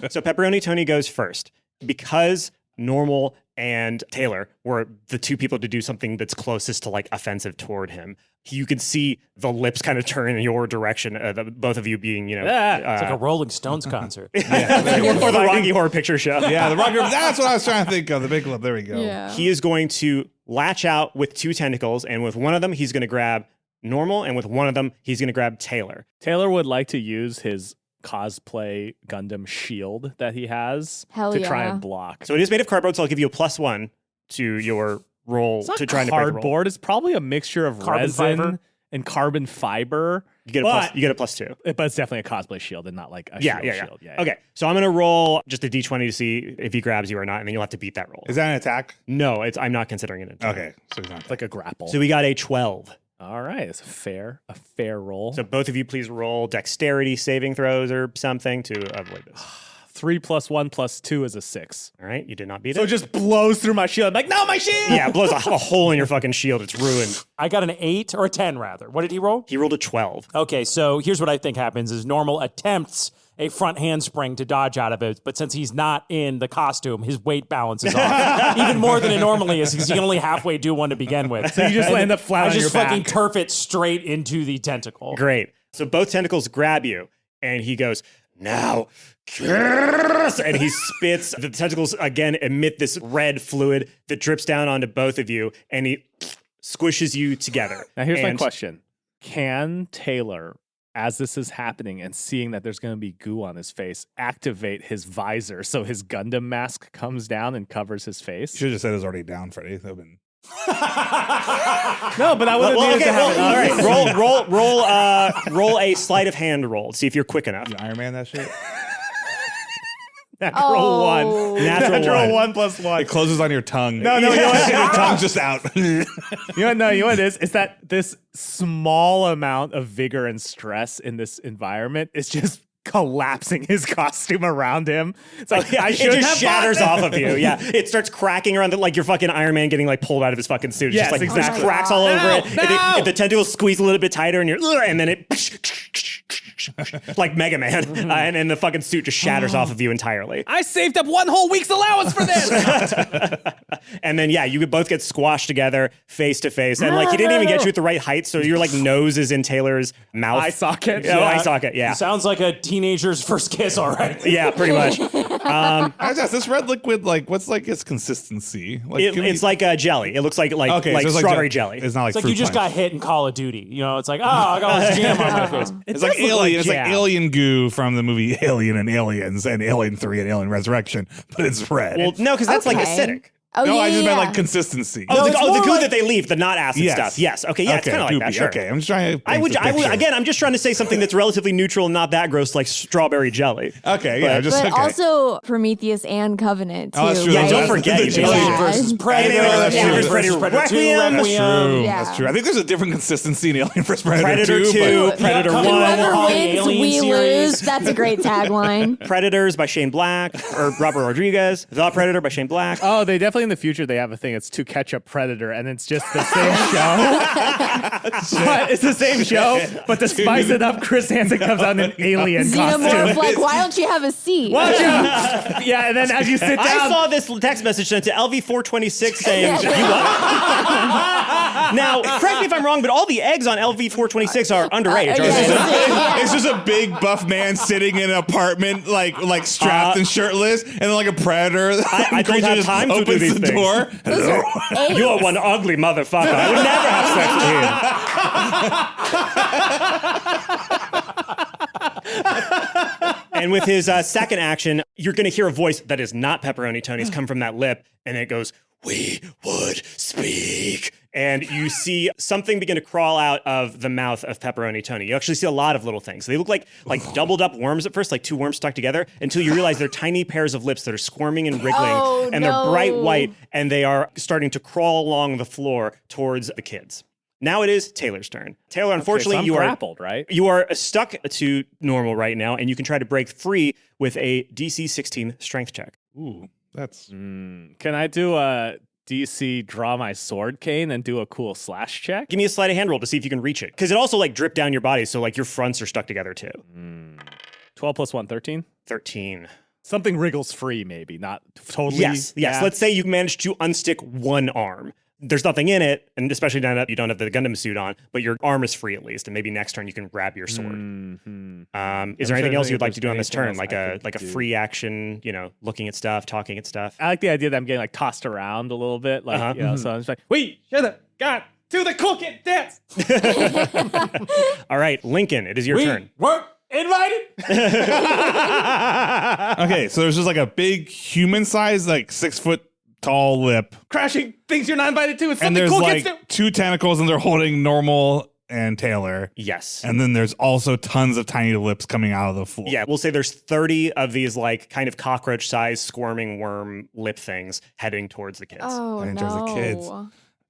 So Pepperoni Tony goes first because Normal and Taylor were the two people to do something that's closest to like offensive toward him. You can see the lips kind of turn in your direction, both of you being, you know, It's like a Rolling Stones concert. or the Rocky Horror Picture Show. Yeah, the rocker. That's what I was trying to think of. The big lip. There we go. Yeah. He is going to latch out with 2 tentacles, and with one of them, he's going to grab Normal, and with one of them, he's going to grab Taylor. Taylor would like to use his cosplay Gundam shield that he has Hell to try yeah. and block. So it is made of cardboard, so I'll give you a +1 to your roll It's not to try and break the roll. cardboard. It's probably a mixture of Carbon resin fiber? and carbon fiber. You get a +2. But it's definitely a cosplay shield and not like a Yeah. shield. Yeah. Okay, so I'm gonna roll just a d20 to see if he grabs you or not, and then you'll have to beat that roll. Is that an attack? No, I'm not considering it. Okay. So he's not. It's like a grapple. So we got a 12. All right, it's a fair roll. So both of you please roll dexterity saving throws or something to avoid this. 3 + 1 + 2 is a 6. All right, you did not beat So it. it just blows through my shield. I'm like, no, my shield! Yeah, it blows a hole in your fucking shield. It's ruined. I got an 8 or a 10 rather. What did he roll? He rolled a 12. Okay, so here's what I think happens is Normal attempts a front handspring to dodge out of it, but since he's not in the costume, his weight balance is off. Even more than it normally is, because he can only halfway do one to begin with. So you just end up flat I on your just fucking back. turf it straight into the tentacle. Great. So both tentacles grab you, and he goes, now, curse! And he spits. The tentacles again emit this red fluid that drips down onto both of you, and he squishes you together. Now here's my And- question. Can Taylor, as this is happening and seeing that there's going to be goo on his face, activate his visor so his Gundam mask comes down and covers his face? You should have just said it was already down, Freddie. That would have been. No, but I would have Well, needed okay, to have it. all right. Roll a sleight of hand roll. See if you're quick enough. You Iron Man that shit? Natural Oh. 1. Natural 1 + 1. It closes on your tongue. No, you know what? Your tongue's just out. You know what it is? It's that this small amount of vigor and stress in this environment is just collapsing his costume around him. It's like, I it should just have shatters bought off of you. Yeah, it starts cracking around like your fucking Iron Man getting like pulled out of his fucking suit. It's Yes, just like exactly. cracks all over it. No! And the tentacles squeeze a little bit tighter, and and then it like Mega Man, and then the fucking suit just shatters off of you entirely. I saved up 1 whole week's allowance for this. And then you would both get squashed together face to face, and like he didn't even get you at the right height, so your like nose is in Taylor's mouth. Eye socket. Oh, eye socket. Yeah. Sounds like a teenager's first kiss, all right. Yeah, pretty much. I was asked, this red liquid, like, what's like its consistency? Like, It's like a jelly. It looks like okay, like so it's strawberry gel- jelly. It's not like It's like fruit you just punch. got hit in Call of Duty. You know, it's like, I got this jam on my face. It's like does look Alien. like It's like jam. alien goo from the movie Alien and Aliens and Alien 3 and Alien Resurrection, but it's red. Well, no, because that's like Okay. acidic. Oh, no, yeah, I just yeah. meant like consistency. Oh, it's the more goo like- that they leave, the not acid Yes. stuff. Yes. Okay. Yeah, it's Okay, kind of like that. goopy. Sure. Okay, I'm just trying to. I would again. I'm just trying to say something that's relatively neutral and not that gross, like strawberry jelly. Okay, yeah, just But okay. also Prometheus and Covenant too. Oh, that's true. Yeah, right? don't forget the you jelly. Yeah. Versus Predator. Alien versus Alien Predator. versus Predator 2, Requiem. That's true. Yeah. That's true. I think there's a different consistency in Alien vs. Predator, Predator 2, 2. Predator Yeah, 1. Whoever All the wins, Alien we series. lose. That's a great tagline. Predators by Shane Black or Robert Rodriguez. The Predator by Shane Black. Oh, they definitely in the future they have a thing. It's To Catch a Predator, and it's just the same show. But it's the same show, but to spice it up, Chris Hansen comes out in an alien Xenomorph, costume. like, why don't you have a seat? Yeah, and then as you sit down, I saw this text message sent to LV426 saying, "You what?" Now, correct me if I'm wrong, but all the eggs on LV426 are underage. Or is yes. it- It's just a big buff man sitting in an apartment, like strapped and shirtless, and then like a predator. I don't have just time to do opens these the things. door. Hello. Eggs. You're one ugly motherfucker. I would never have sex with him. And with his second action, you're going to hear a voice that is not Pepperoni Tony's come from that lip, and it goes, "We would speak." And you see something begin to crawl out of the mouth of Pepperoni Tony. You actually see a lot of little things. They look like doubled up worms at first, like two worms stuck together, until you realize they're tiny pairs of lips that are squirming and wriggling, Oh, and they're no. bright white, and they are starting to crawl along the floor towards the kids. Now it is Taylor's turn. Taylor, unfortunately, so I'm you are grappled, right? You are stuck to normal right now, and you can try to break free with a DC 16 strength check. Ooh, that's Can I do a DC draw my sword cane and do a cool slash check? Give me a sleight of hand roll to see if you can reach it, because it also like dripped down your body, so like your fronts are stuck together too. 12 plus 1, 13? 13. Something wriggles free, maybe, not totally. Yes. Yeah. Let's say you managed to unstick one arm. There's nothing in it, and especially now that you don't have the Gundam suit on, but your arm is free at least, and maybe next turn you can grab your sword. Is there anything else you'd like to do on this turn, like a free action, looking at stuff, talking at stuff? I like the idea that I'm getting like tossed around a little bit, like so I'm just like, wait, shut up, God, do the cool kid dance. All right, Lincoln, it is your turn. We're invited. okay. So there's just like a big human-sized, like 6-foot tall lip, Crashing things you're not invited to. It's and something there's cool like kids do. 2 tentacles, and they're holding Normal and Taylor. Yes. And then there's also tons of tiny lips coming out of the floor. Yeah, we'll say there's 30 of these like kind of cockroach-sized squirming worm lip things heading towards the kids. Oh, And no. towards the kids.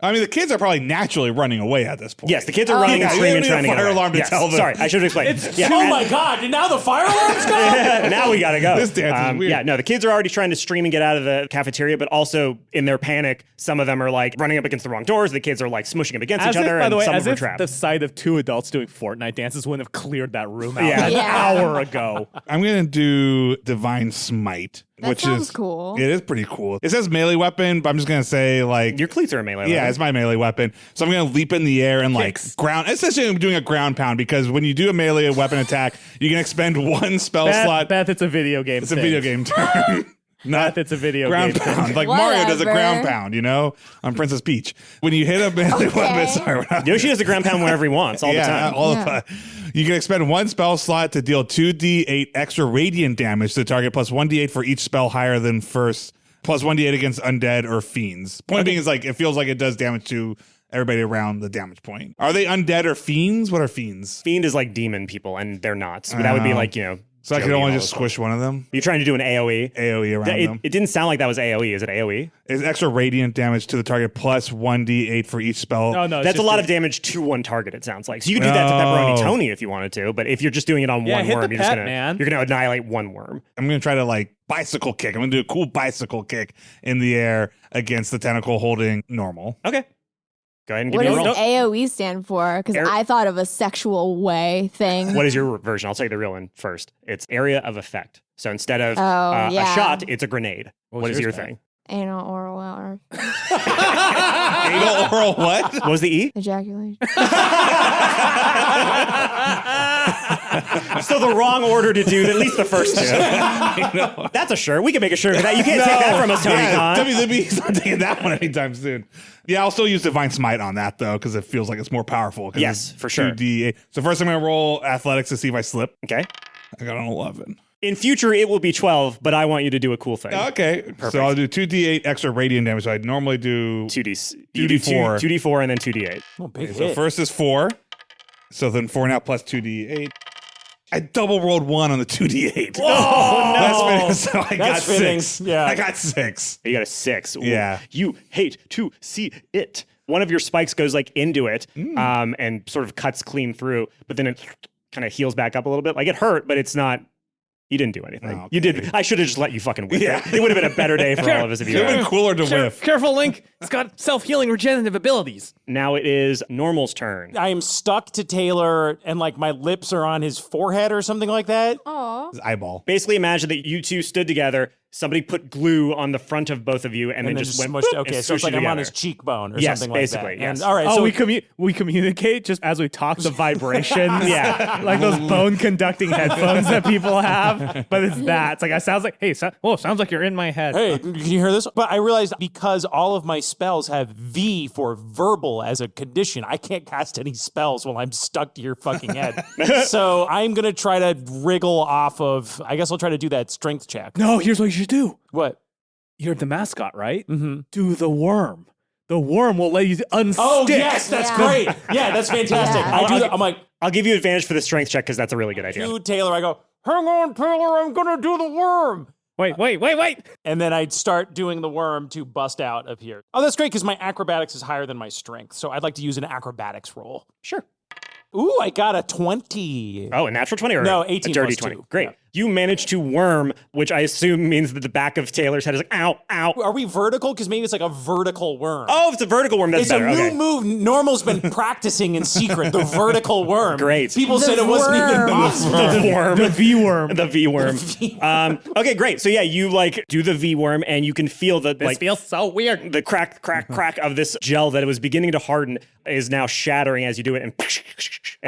I mean, the kids are probably naturally running away at this point. Yes, the kids are running and Yeah, you screaming, don't trying need to a get fire away. alarm to Yes, tell them. Sorry, I should have explained. Oh my God! And now the fire alarm's going. Now we gotta go. This dance is weird. Yeah, no, the kids are already trying to stream and get out of the cafeteria, but also in their panic, some of them are like running up against the wrong doors. The kids are like smushing up against As each if, other, by and the way, some as of them are if trapped. the sight of 2 adults doing Fortnite dances wouldn't have cleared that room out Yeah. an Yeah. hour ago. I'm going to do Divine Smite, That which sounds is cool. It is pretty cool. It says melee weapon, but I'm just going to say like Your cleats are a melee. yeah, weapon. it's my melee weapon. So I'm going to leap in the air and like Kicks. ground. Essentially, I'm doing a ground pound because when you do a melee weapon attack, you can expend 1 spell slot. Beth, it's a video game. It's a video game turn. Not Beth, it's a video ground game. pound. Like Mario does a Whatever. ground pound, on Princess Peach. When you hit a melee weapon, sorry, we're not- Yoshi does the ground pound whenever he wants, all the time. all the time. You can expend 1 spell slot to deal 2d8 extra radiant damage to the target, plus 1d8 for each spell higher than first, plus 1d8 against undead or fiends. Point being is like it feels like it does damage to everybody around the damage point. Are they undead or fiends? What are fiends? Fiend is like demon people, and they're not. So that would be like, So I could only just squish one of them? You're trying to do an AoE? AoE around them. It didn't sound like that was AoE. Is it AoE? It's extra radiant damage to the target plus 1d8 for each spell. Oh, no. That's a lot of damage to one target, it sounds like. So you could do that to Pepperoni Tony if you wanted to, but if you're just doing it on one hit worm, the you're man. gonna annihilate one worm. I'm going to try to like bicycle kick. I'm going to do a cool bicycle kick in the air against the tentacle holding normal. Okay. Go ahead and give What me a does roll. AoE stand for? Because I thought of a sexual way thing. What is your version? I'll tell you the real one first. It's area of effect. So instead of Oh, a yeah. shot, it's a grenade. What is your yours, thing? Anal, oral, or Anal oral what? What was the E? ejaculation. So the wrong order to do at least the first two. That's a shirt. We can make a shirt for that. You can't take that from us, Tony Khan. WWE's not taking that one anytime soon. Yeah, I'll still use Divine Smite on that though, because it feels like it's more powerful. Yes, it's for sure. 2d8. So first I'm going to roll athletics to see if I slip. Okay. I got an 11. In future, it will be 12, but I want you to do a cool thing. Okay. Perfect. So I'll do 2d8 extra radiant damage. So I'd normally do 2d4. 2d4 and then 2d8. Oh, big So hit. first is 4. So then 4 now plus 2d8. I double rolled 1 on the 2d8. Oh, no. So I got That's fitting. 6. Yeah. I got 6. You got a 6. Ooh. Yeah. You hate to see it. One of your spikes goes like into it and sort of cuts clean through, but then it kind of heals back up a little bit. Like it hurt, but it's not. You didn't do anything. Oh, okay. You did. I should have just let you fucking whiff Yeah. it. It would have been a better day for all of us if It you would have had. been cooler to whiff. Careful, Link. It's got self-healing regenerative abilities. Now it is Normal's turn. I am stuck to Taylor and like my lips are on his forehead or something like that. Aw. His eyeball. Basically, imagine that you two stood together. Somebody put glue on the front of both of you, and then just went. smushed. boop, Okay, and so it's swooshed like you I'm on together. his cheekbone or Yes, something like basically, that. yes. And, all right, Oh, so we communicate just as we talk, the vibrations. Yeah. Like those bone conducting headphones that people have. But it's that. It's like, it sounds like, hey, sounds like you're in my head. hey, can you hear this? But I realized because all of my spells have V for verbal as a condition, I can't cast any spells while I'm stuck to your fucking head. So I'm going to try to wriggle off of, I guess I'll try to do that strength check. No, here's what you should do. What? You're the mascot, right? Mm-hmm. Do the worm. The worm will let you unstick. Oh, yes, that's Yeah. great. Yeah, that's fantastic. Yeah. I do that. I'm like, I'll give you advantage for the strength check because that's a really good idea. to Taylor, I go, hang on, Taylor, I'm going to do the worm. Wait. And then I'd start doing the worm to bust out of here. Oh, that's great because my acrobatics is higher than my strength. So I'd like to use an acrobatics roll. Sure. Ooh, I got a 20. Oh, a natural 20 or No, a 18 dirty plus 20? 2. Great. Yeah. You managed to worm, which I assume means that the back of Taylor's head is like, ow, ow. Are we vertical? Because maybe it's like a vertical worm. Oh, if it's a vertical worm, that's It's better. a new Okay. move Normal's been practicing in secret, the vertical worm. Great. People The said it wasn't even worm. possible. The worm. The V worm. The V worm. Okay, great. So yeah, you like do the V worm and you can feel the This like feels so weird. the crack of this gel that it was beginning to harden is now shattering as you do it, and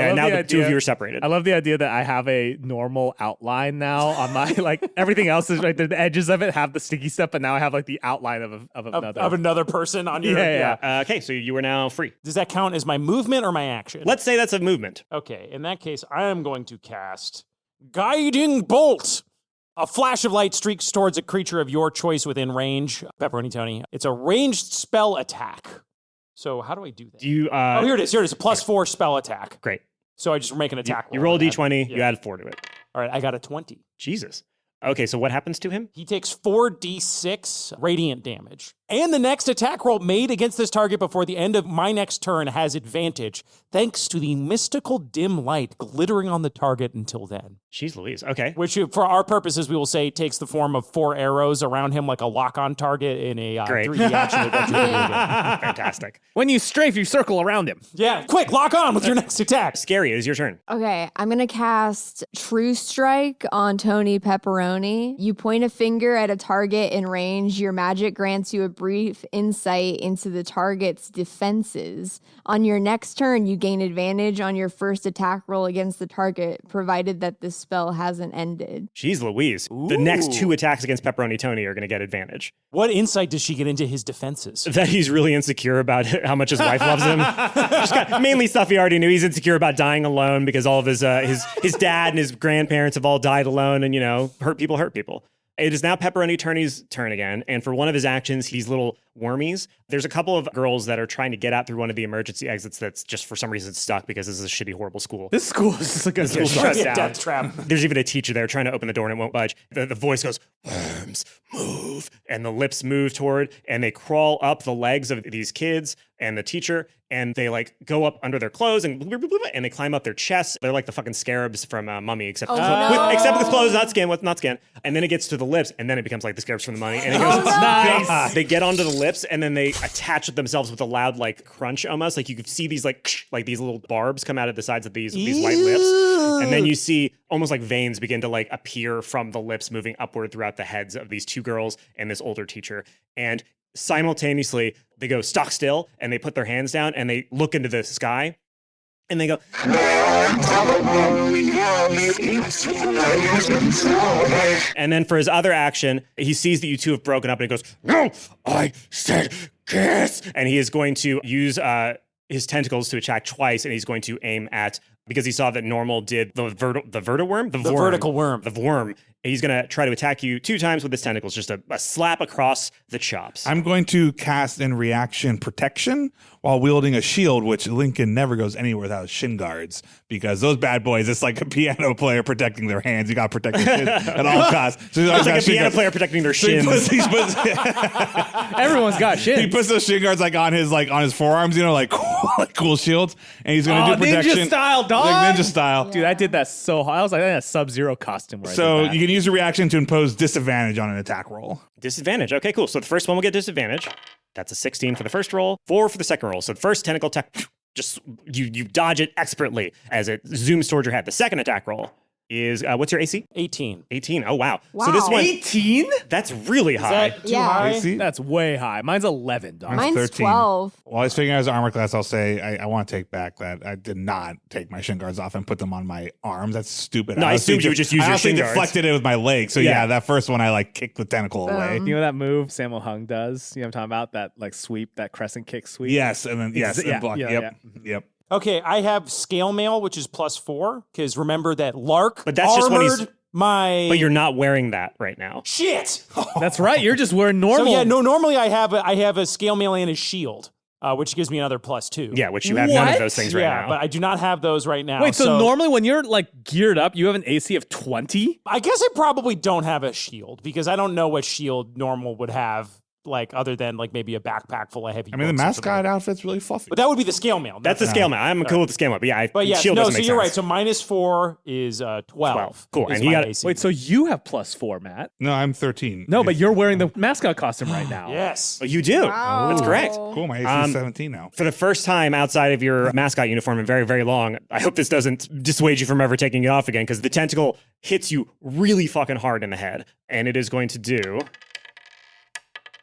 love now the the two of idea. you are separated. I love the idea that I have a normal outline now on my, like, everything else is like the edges of it have the sticky stuff, but now I have like the outline of another. Of another person on your Yeah. Okay, so you are now free. Does that count as my movement or my action? Let's say that's a movement. Okay, in that case, I am going to cast Guiding Bolt. A flash of light streaks towards a creature of your choice within range. Pepperoni Tony. It's a ranged spell attack. So how do I do that? Do you? Oh, here it is. Here it is. A +4 spell attack. Great. So I just make an attack. You roll a on that. d20. Yeah. You add 4 to it. All right, I got a 20. Jesus. Okay, so what happens to him? He takes 4d6 radiant damage. And the next attack roll made against this target before the end of my next turn has advantage, thanks to the mystical dim light glittering on the target until then. Jeez Louise. Okay. Which, for our purposes, we will say takes the form of 4 arrows around him like a lock-on target in a Great. 3D action adventure video game. Fantastic. When you strafe, you circle around him. Yeah, quick, lock on with your next attack. Scary. It is your turn. Okay, I'm gonna cast True Strike on Tony Pepperoni. You point a finger at a target in range. Your magic grants you a brief insight into the target's defenses. On your next turn, you gain advantage on your first attack roll against the target, provided that this spell hasn't ended. Jeez Louise. The next 2 attacks against Pepperoni Tony are going to get advantage. What insight does she get into his defenses? That he's really insecure about how much his wife loves him. Just mainly stuff he already knew. He's insecure about dying alone because all of his dad and his grandparents have all died alone, and hurt people hurt people. It is now Pepperoni Tony's turn again, and for one of his actions, he's little wormies. There's a couple of girls that are trying to get out through one of the emergency exits that's just for some reason stuck because this is a shitty, horrible school. This school is just like a stressed out. Death trap. There's even a teacher there trying to open the door and it won't budge. The voice goes, worms, move. And the lips move toward, and they crawl up the legs of these kids and the teacher, and they like go up under their clothes and they climb up their chests. They're like the fucking scarabs from Mummy, except except with clothes, not skin. And then it gets to the lips, and then it becomes like the scarabs from the Mummy, and it goes nice. They get onto the lips, and then they attach themselves with a loud like crunch almost. Like you could see these like these little barbs come out of the sides of these white lips, and then you see almost like veins begin to like appear from the lips moving upward throughout the heads of these two girls and this older teacher. And simultaneously, they go stock still and they put their hands down and they look into the sky and they go, and then for his other action, he sees that you two have broken up and he goes, no, I said kiss. And he is going to use his tentacles to attack twice, and he's going to aim at, because he saw that Normal did the vertical worm. He's going to try to attack you 2 times with his tentacles, just a slap across the chops. I'm going to cast in reaction protection while wielding a shield, which Lincoln never goes anywhere without shin guards, because those bad boys, it's like a piano player protecting their hands. You got to protect their shins at all costs. So it's like a piano player protecting their shins. Everyone's got shins. He puts those shin guards like on his forearms, you know, like cool shields, and he's going to do protection. Ninja style, dog. Like ninja style. Dude, I did that so hard. I was like in a Sub-Zero costume. So you can use a reaction to impose disadvantage on an attack roll. Disadvantage. Okay, cool. So the first one will get disadvantage. That's a 16 for the first roll, 4 for the second roll. So the first tentacle attack, just you dodge it expertly as it zooms towards your head. The second attack roll is, what's your AC? 18. 18. Oh, wow. So this one, 18? that's really high. Is that too high? AC? That's way high. Mine's 11, dog. Mine's 13. 12. While I was figuring out his armor class, I'll say I want to take back that I did not take my shin guards off and put them on my arms. That's stupid. No, I assumed you would just use your shin guards. I deflected it with my leg. So yeah, that first one I like kicked the tentacle away. You know that move Sammo Hung does? You know what I'm talking about? That like sweep, that crescent kick sweep? Yes, and then and block. Yep. Okay, I have scale mail, which is +4, because remember that Lark But that's just when he's- my... But you're not wearing that right now. Shit! That's right. You're just wearing normal. So yeah, no, normally I have a scale mail and a shield, which gives me another +2. Yeah, which you have none of those things right yeah, now. but I do not have those right now. Wait, so normally when you're like geared up, you have an AC of 20? I guess I probably don't have a shield, because I don't know what shield Normal would have, like, other than like maybe a backpack full of heavy I mean, the books or something. mascot outfit's really fluffy. But that would be the scale mail. That's the scale mail. I'm cool with the scale mail. But yeah, But yeah, shield no, doesn't so make you're sense. right. So -4 is 12. Cool. is And he my got AC. Wait, so you have +4, Matt? No, I'm 13. No, but you're wearing the mascot costume right now. Yes. Oh, you do. Wow. That's correct. Cool, my AC is 17 now. For the first time outside of your mascot uniform in very, very long, I hope this doesn't dissuade you from ever taking it off again, because the tentacle hits you really fucking hard in the head, and it is going to do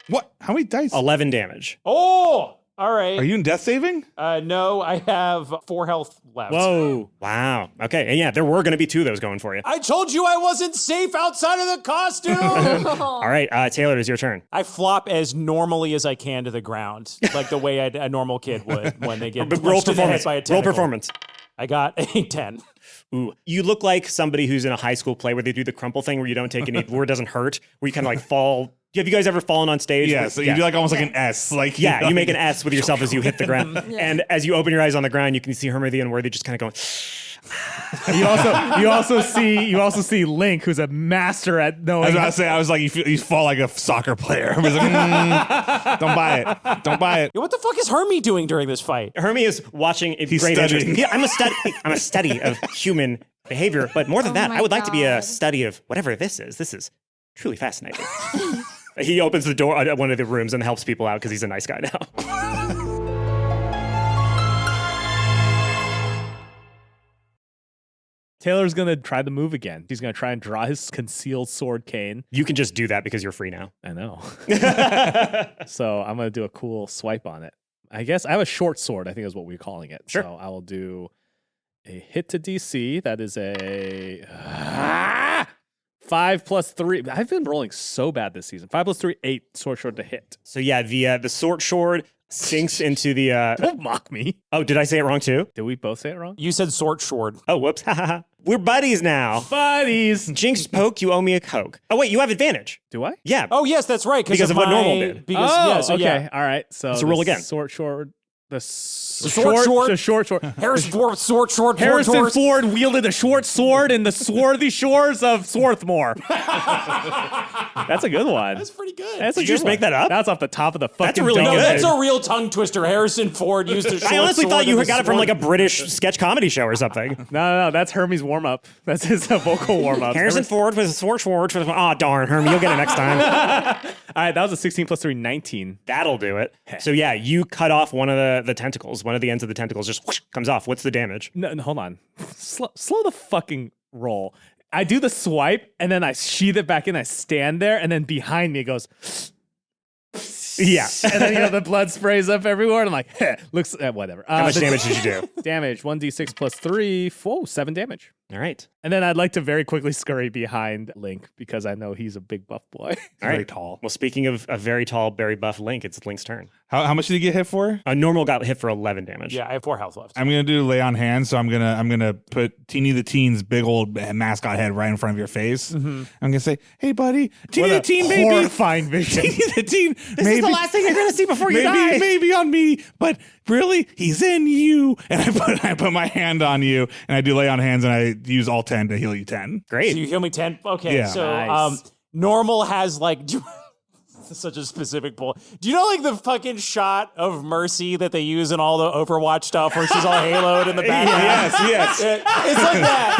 What? How many dice? 11 damage. Oh, all right. Are you in death saving? No, I have 4 health left. Whoa. Wow. Okay. And yeah, there were going to be 2 of those going for you. I told you I wasn't safe outside of the costume. All right, Taylor, it is your turn. I flop as normally as I can to the ground, like the way a normal kid would when they get But roll punched in the head performance. by a Roll tentacle. performance. I got a 10. Ooh, you look like somebody who's in a high school play where they do the crumple thing where you don't take any, where it doesn't hurt, where you kind of like fall. Have you guys ever fallen on stage? Yeah, so you do like almost like an S. Like Yeah, know, you make an S with yourself as you hit the ground. And as you open your eyes on the ground, you can see Hermione and Worthy just kind of going. You also see Link, who's a master at knowing. I was about to say, I was like, you fall like a soccer player. I was like, don't buy it. Don't buy it. What the fuck is Hermie doing during this fight? Hermie is watching in He's great studying. interest. Yeah, I'm a study of human behavior, but more than that, my I would like to be a God. study of whatever this is. This is truly fascinating. He opens the door at one of the rooms and helps people out because he's a nice guy now. Taylor's gonna try the move again. He's gonna try and draw his concealed sword cane. You can just do that because you're free now. I know. So I'm gonna do a cool swipe on it. I guess I have a short sword, I think is what we're calling it. Sure. So I will do a hit to DC. That is a 5 plus 3. I've been rolling so bad this season. 5 plus 3, 8 sword to hit. So yeah, the sword sinks into the. Don't mock me. Oh, did I say it wrong too? Did we both say it wrong? You said short. Oh, whoops. We're buddies now. Buddies. Jinx poke, you owe me a Coke. Oh, wait, you have advantage. Do I? Yeah. Oh, yes, that's right. Because of what Normal did. Because, Okay. yeah. All right. So roll again. The short. Harrison Ford, short. Harrison Ford wielded a short sword in the swarthy shores of Swarthmore. That's a good one. That's pretty good. That's a Did good you just make one. that up? That's off the top of the fucking really dome. good. That's a real tongue twister. Harrison Ford used a short I honestly sword thought you and got it from sword. like a British sketch comedy show or something. No. That's Hermie's warm up. That's his vocal warm up. Harrison Ford with a sword. Oh, darn, Hermie, you'll get it next time. All right, that was a 16 plus 3, 19. That'll do it. So yeah, you cut off one of the tentacles. One of the ends of the tentacles just whoosh, comes off. What's the damage? No, hold on. Slow the fucking roll. I do the swipe, and then I sheath it back in. I stand there, and then behind me it goes... Yeah. And then, the blood sprays up everywhere, and I'm like, looks... whatever. How much damage did you do? Damage, 1d6 plus 3, 7 damage. All right. And then I'd like to very quickly scurry behind Link, because I know he's a big buff boy. Very tall. Well, speaking of a very tall, very buff Link, it's Link's turn. How much did he get hit for? Normal got hit for 11 damage. Yeah, I have 4 health left. I'm gonna do lay on hands, so I'm gonna put Teeny the Teen's big old mascot head right in front of your face. I'm gonna say, "Hey, buddy, Teeny the Teen, baby, horrifying vision. Teeny the Teen, This is the last thing you're going to see before you die. maybe on me, but really, he's in you." And I put my hand on you, and I do lay on hands, and I use all 10 to heal you 10. Great. So you heal me 10? Okay, Yeah. so Nice. Normal has like... such a specific pull. Do you know like the fucking shot of Mercy that they use in all the Overwatch stuff where she's all haloed in the background? Yes. It's like that.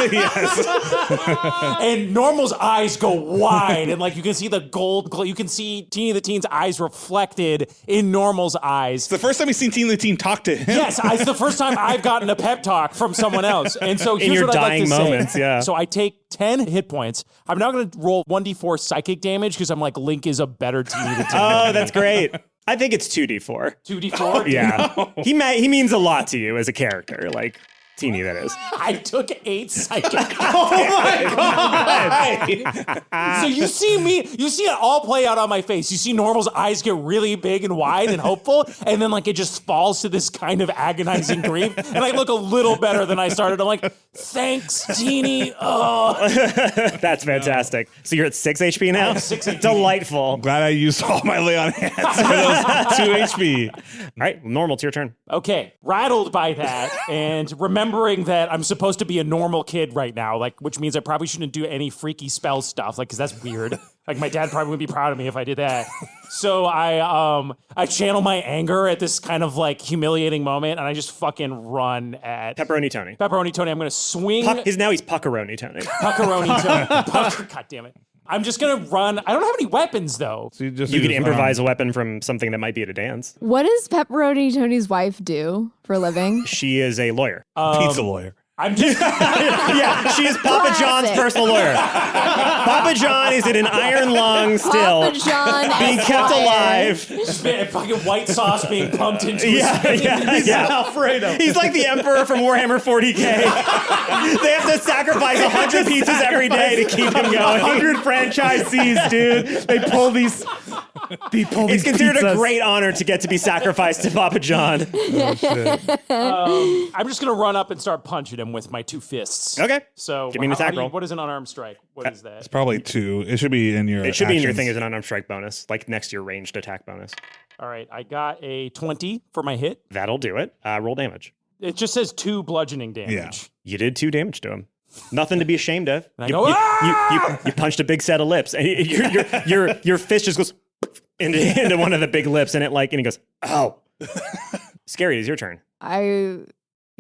And Normal's eyes go wide, and like you can see the gold glow. You can see Teeny the Teen's eyes reflected in Normal's eyes. It's the first time we've seen Teeny the Teen talk to him. Yes, it's the first time I've gotten a pep talk from someone else. And so here's your what I'd like dying to moments, say. yeah. So I take 10 hit points. I'm now going to roll 1d4 psychic damage because I'm like, Link is a better Teeny the Teen. Oh, that's great. I think it's 2d4. 2d4? Yeah. He means a lot to you as a character. Like, Teeny, that is. I took 8 psychic. Oh my god! So you see it all play out on my face. You see Normal's eyes get really big and wide and hopeful, and then like it just falls to this kind of agonizing grief, and I look a little better than I started. I'm like, thanks, Teeny. Oh, That's fantastic. So you're at 6 HP now? 6 HP. Delightful. I'm glad I used all my lay on hands for those 2 HP. All right, Normal, it's your turn. okay. Rattled by that, and remembering that I'm supposed to be a normal kid right now, like, which means I probably shouldn't do any freaky spell stuff, like, because that's weird. Like, my dad probably would be proud of me if I did that. So I channel my anger at this kind of like humiliating moment, and I just fucking run at Pepperoni Tony. Pepperoni Tony. I'm gonna swing. He's Puckaroni Tony. Pepperoni Tony. God damn it. I'm just gonna run. I don't have any weapons though. So you You could improvise a weapon from something that might be at a dance. What does Pepperoni Tony's wife do for a living? She is a lawyer. pizza lawyer. I'm just Yeah, she is Papa John's Classic. personal lawyer. Papa John is in an iron lung still, Papa John being kept Esquire. alive. fucking white sauce being pumped into his Yeah. Alfredo. He's like the Emperor from Warhammer 40K. They have to sacrifice 100 pizzas every day to keep him going. 100 franchisees, dude. They pull these. It's considered pizzas. a great honor to get to be sacrificed to Papa John. I'm just gonna run up and start punching him with my 2 fists. Okay. So Give me an how attack do you- roll. What is an unarmed strike? What is that? Probably 2. It should be in your. It should be in your actions. thing as an unarmed strike bonus, like next to your ranged attack bonus. All right, I got a 20 for my hit. That'll do it. Roll damage. It just says 2 bludgeoning damage. Yeah. You did 2 damage to him. Nothing to be ashamed of. And I go, "Ah!" You punched a big set of lips, and your fist just goes into one of the big lips, and he goes, oh. Scary, it is your turn. I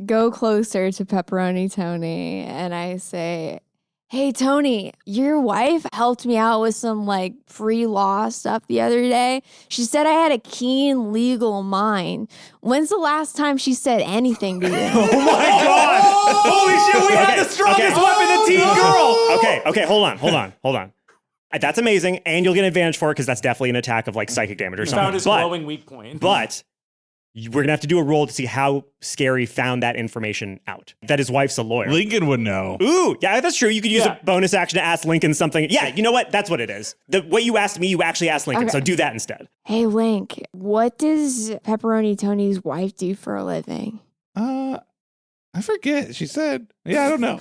go closer to Pepperoni Tony and I say, "Hey Tony, your wife helped me out with some like pre-law stuff the other day. She said I had a keen legal mind. When's the last time she said anything to you?" Oh my god! Holy shit! We have the strongest weapon in Teen Girl. Okay, hold on. That's amazing, and you'll get an advantage for it because that's definitely an attack of like psychic damage or He something. found his glowing weak point. But we're going to have to do a roll to see how Scary found that information out. That his wife's a lawyer. Lincoln would know. Ooh, yeah, that's true. You could use a bonus action to ask Lincoln something. Yeah, you know what? That's what it is. What you asked me, you actually asked Lincoln. Okay. So do that instead. Hey, Link, what does Pepperoni Tony's wife do for a living? I forget. She said, yeah, I don't know.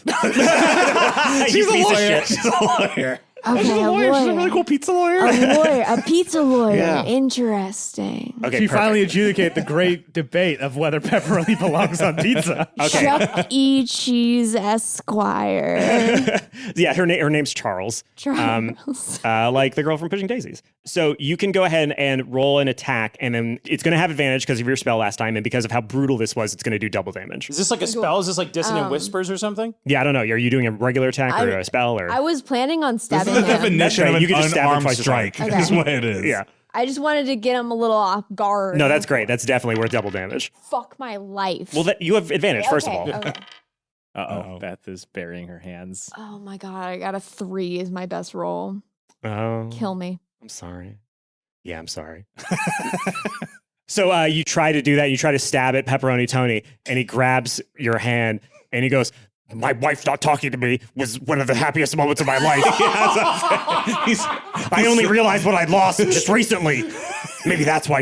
She's a piece of lawyer. shit. She's a lawyer. Okay, She's a lawyer. She's a really cool pizza lawyer. A pizza lawyer. Yeah. Interesting. Okay, She perfect. finally adjudicate the great debate of whether pepperoni belongs on pizza. Chuck E. Cheese Esquire. Yeah, her name's Charles. Charles. Like the girl from Pushing Daisies. So you can go ahead and roll an attack, and then it's going to have advantage because of your spell last time, and because of how brutal this was, it's going to do double damage. Is this like a spell? Is this like Dissonant Whispers or something? Yeah, I don't know. Are you doing a regular attack or a spell? Or I was planning on This stabbing is the him. definition Okay, of you an can just stab him unarmed twice as hard. strike. Okay. Is what it is. yeah. I just wanted to get him a little off guard. No, that's great. That's definitely worth double damage. Fuck my life. Well, you have advantage, first of Okay, all. okay. Uh-oh. Beth is burying her hands. Oh my god, I got a 3 is my best roll. Oh, Kill me. I'm sorry. Yeah, I'm sorry. So you try to do that. You try to stab at Pepperoni Tony, and he grabs your hand, and he goes, "My wife not talking to me was one of the happiest moments of my life. I only realized what I'd lost just recently. Maybe that's why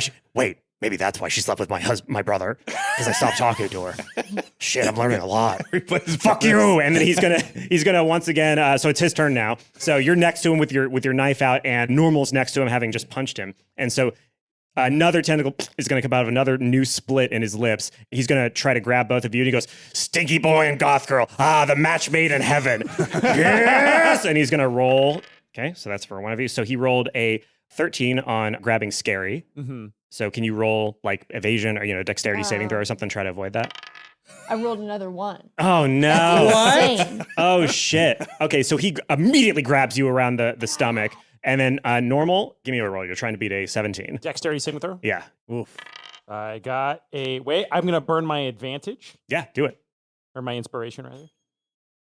maybe that's why she slept with my brother, because I stopped talking to her. Shit, I'm learning a lot. Fuck you." And then he's gonna once again. So it's his turn now. So you're next to him with your knife out, and Normal's next to him, having just punched him. And so another tentacle is going to come out of another new split in his lips. He's going to try to grab both of you, and he goes, "Stinky boy and goth girl. The match made in heaven." Yes! And he's going to roll. Okay, so that's for one of you. So he rolled a 13 on grabbing Scary. Mm-hmm. So can you roll like evasion or dexterity saving throw or something? Try to avoid that. I rolled another 1. Oh no! Insane. Oh shit! Okay, so he immediately grabs you around the stomach, and then Normal. Give me a roll. You're trying to beat a 17. Dexterity saving throw? Yeah. Oof. I got a... Wait, I'm going to burn my advantage. Yeah. Do it. Or my inspiration, rather.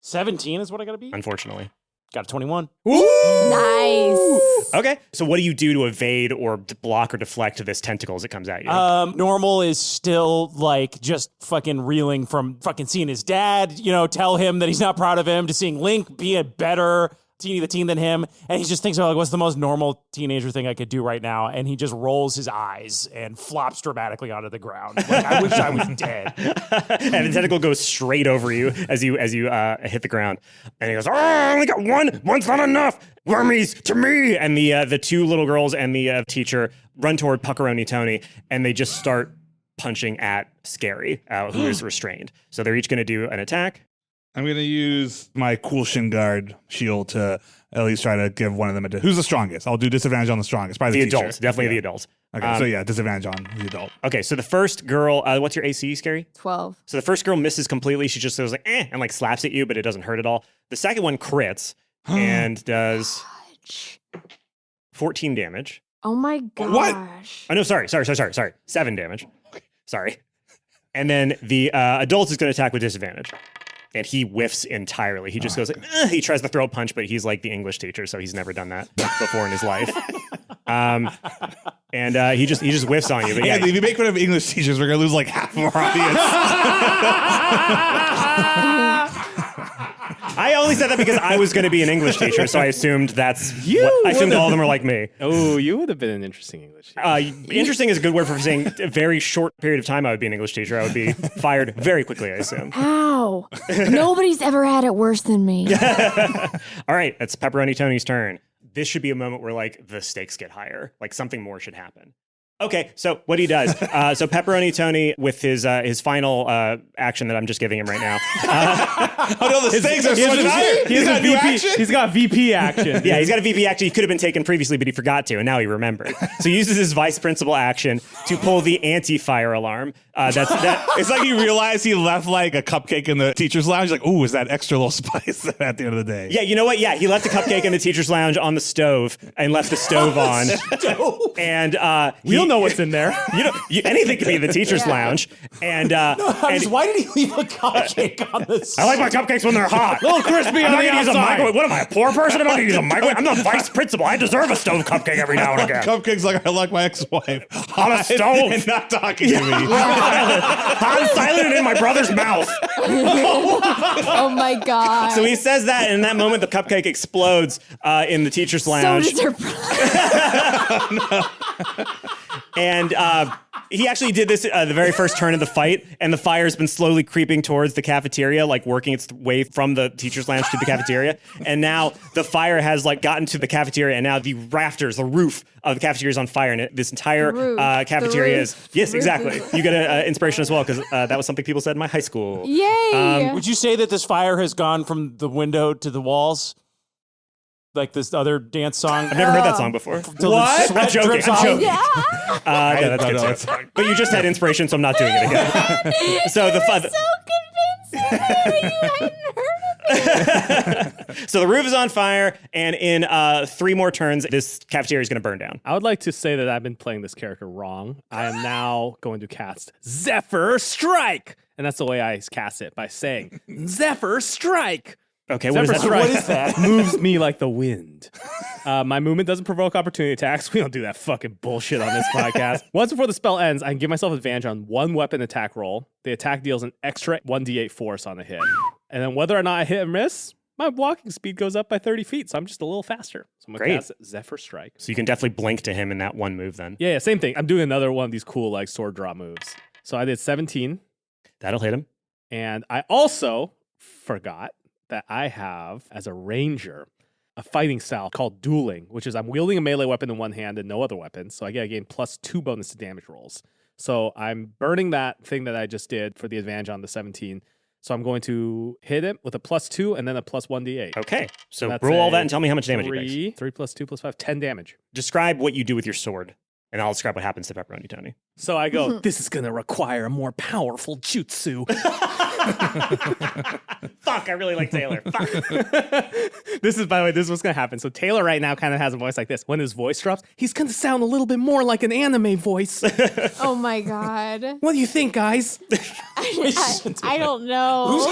17 is what I got to beat? Unfortunately. Got a 21. Nice. Okay. So what do you do to evade or block or deflect this tentacle as it comes at you? Normal is still like just fucking reeling from fucking seeing his dad, tell him that he's not proud of him, to seeing Link be a better Teeny the Teen than him. And he just thinks about like, what's the most normal teenager thing I could do right now? And he just rolls his eyes and flops dramatically onto the ground. Like, I wish I was dead. And the tentacle goes straight over you as you hit the ground. And he goes, "Oh, I only got one. One's not enough. Wormies to me." And the two little girls and the teacher run toward Pepperoni Tony, and they just start punching at Scary, who is restrained. So they're each going to do an attack. I'm going to use my cool shin guard shield to at least try to give one of them who's the strongest? I'll do disadvantage on the strongest. Probably The the teacher. adult, definitely the adult. Okay, so yeah, disadvantage on the adult. Okay, so the first girl, what's your AC, Scary? 12. So the first girl misses completely. She just goes like, and like slaps at you, but it doesn't hurt at all. The second one crits and does 14 damage. Oh my gosh. Oh, no, sorry. 7 damage. Sorry. And then the adult is going to attack with disadvantage. And he whiffs entirely. He just goes like, he tries to throw a punch, but he's like the English teacher, so he's never done that before in his life. And he just whiffs on you. But yeah, If you make fun of English teachers, we're going to lose like half of our audience. I only said that because I was going to be an English teacher, so I assumed I assumed all of them were like me. Oh, you would have been an interesting English teacher. Interesting is a good word for saying a very short period of time I would be an English teacher. I would be fired very quickly, I assume. Ow. Nobody's ever had it worse than me. All right, that's Pepperoni Tony's turn. This should be a moment where like the stakes get higher, like something more should happen. Okay, so what he does, so Pepperoni Tony with his final action that I'm just giving him right now. Oh no, the stakes are so much higher. He's got new action. He's got VP action. Yeah, he's got a VP action. He could have been taken previously, but he forgot to, and now he remembered. So he uses his vice principal action to pull the anti-fire alarm. It's like he realized he left like a cupcake in the teacher's lounge. Like, ooh, is that extra little spice at the end of the day? Yeah, you know what? Yeah, he left a cupcake in the teacher's lounge on the stove and left the stove on. And We don't know know what's in there. Anything could be in the teacher's lounge. And, Why did he leave a cupcake on this? I like my cupcakes when they're hot. A little crispy I'm on not the gonna use a outside. microwave. What am I, a poor person? I'm not gonna use a microwave. I'm the vice principal. I deserve a stove cupcake every now and again. Cupcakes like I like my ex-wife. On a stove. And not talking to me. Hot and silent and in my brother's mouth. Oh my god. So he says that, and in that moment, the cupcake explodes in the teacher's So lounge. does her brother. And he actually did this the very first turn of the fight, and the fire's been slowly creeping towards the cafeteria, like working its way from the teacher's lounge to the cafeteria. And now the fire has like gotten to the cafeteria, and now the rafters, the roof of the cafeteria is on fire, and this entire cafeteria is exactly. You get an inspiration as well because that was something people said in my high school. Yay. Would you say that this fire has gone from the window to the walls? Like this other dance song? I've never heard that song before. What? I'm joking. I'm joking. Yeah. No, that's good no, too. But you just had inspiration, so I'm not doing it again. So the fun. So convincing. You hadn't heard of it. So the roof is on fire, and in 3 more turns, this cafeteria is going to burn down. I would like to say that I've been playing this character wrong. I am now going to cast Zephyr Strike. And that's the way I cast it, by saying Zephyr Strike. Okay, what is Zephyr that? Strike What is that? moves me like the wind. My movement doesn't provoke opportunity attacks. We don't do that fucking bullshit on this podcast. Once before the spell ends, I can give myself advantage on 1 weapon attack roll. The attack deals an extra 1d8 force on the hit. And then whether or not I hit or miss, my walking speed goes up by 30 feet, so I'm just a little faster. So I'm going to cast Zephyr Strike. So you can definitely blink to him in that one move then. Yeah, same thing. I'm doing another one of these cool like sword draw moves. So I did 17, That'll hit him. and I also forgot that I have, as a ranger, a fighting style called dueling, which is I'm wielding a melee weapon in one hand and no other weapon, so I get a gain +2 bonus to damage rolls. So I'm burning that thing that I just did for the advantage on the 17. So I'm going to hit it with a +2 and then a +1d8. Okay, so That's roll all that a and tell me how much damage it makes. 3 + 2 + 5, 10 damage. Describe what you do with your sword, and I'll describe what happens to Pepperoni Tony. So I go, this is going to require a more powerful jutsu. Fuck, I really like Taylor. Fuck. This is, by the way, this is what's going to happen. So Taylor right now kind of has a voice like this. When his voice drops, he's going to sound a little bit more like an anime voice. Oh my god. What do you think, guys? I don't know.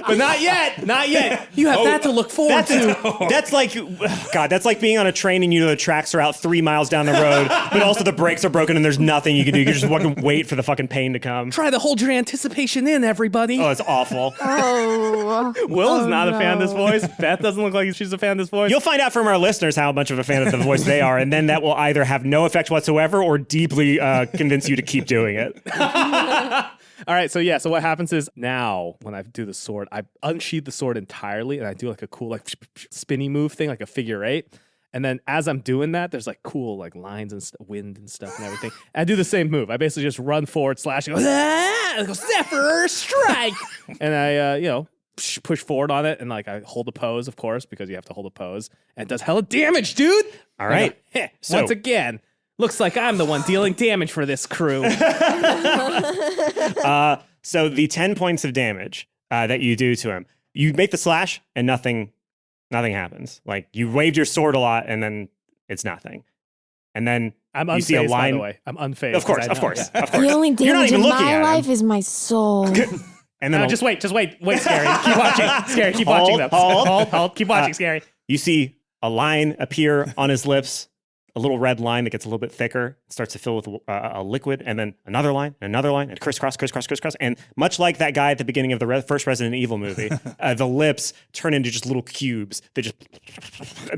But not yet. Not yet. You have that to look forward to. That's like, God, that's like being on a train and you know the tracks are out 3 miles down the road, but also the brakes are broken and there's nothing you can do. You can just fucking wait for the fucking pain to come. Try to hold your anticipation in, everybody. Oh, it's awful. Oh. Will is not a fan of this no. voice. Beth doesn't look like she's a fan of this voice. You'll find out from our listeners how much of a fan of the voice they are, and then that will either have no effect whatsoever or deeply convince you to keep doing it. All right, so yeah, so what happens is now when I do the sword, I unsheath the sword entirely and I do like a cool like spinny move thing, like a figure 8. And then as I'm doing that, there's like cool like lines and wind and stuff and everything. And I do the same move. I basically just run forward, slash, and go, ah! I go, Zephyr Strike! And I, push forward on it and like I hold a pose, of course, because you have to hold a pose. And it does hella damage, dude! All right. So- Once again, looks like I'm the one dealing damage for this crew. So the 10 points of damage that you do to him, you make the slash and nothing happens. Like you waved your sword a lot and then it's nothing. And then I'm you unfazed, see a line. by the way. I'm unfazed. Of course, I of know. course, Yeah. of course. The only You're not damage in even looking my at life him. is my soul. And then Just wait, Scary. Keep watching. Scary, keep watching them. Hold. Keep watching, Scary. you see a line appear on his lips, a little red line that gets a little bit thicker, starts to fill with a liquid, and then another line, and crisscross. And much like that guy at the beginning of the first Resident Evil movie, the lips turn into just little cubes that just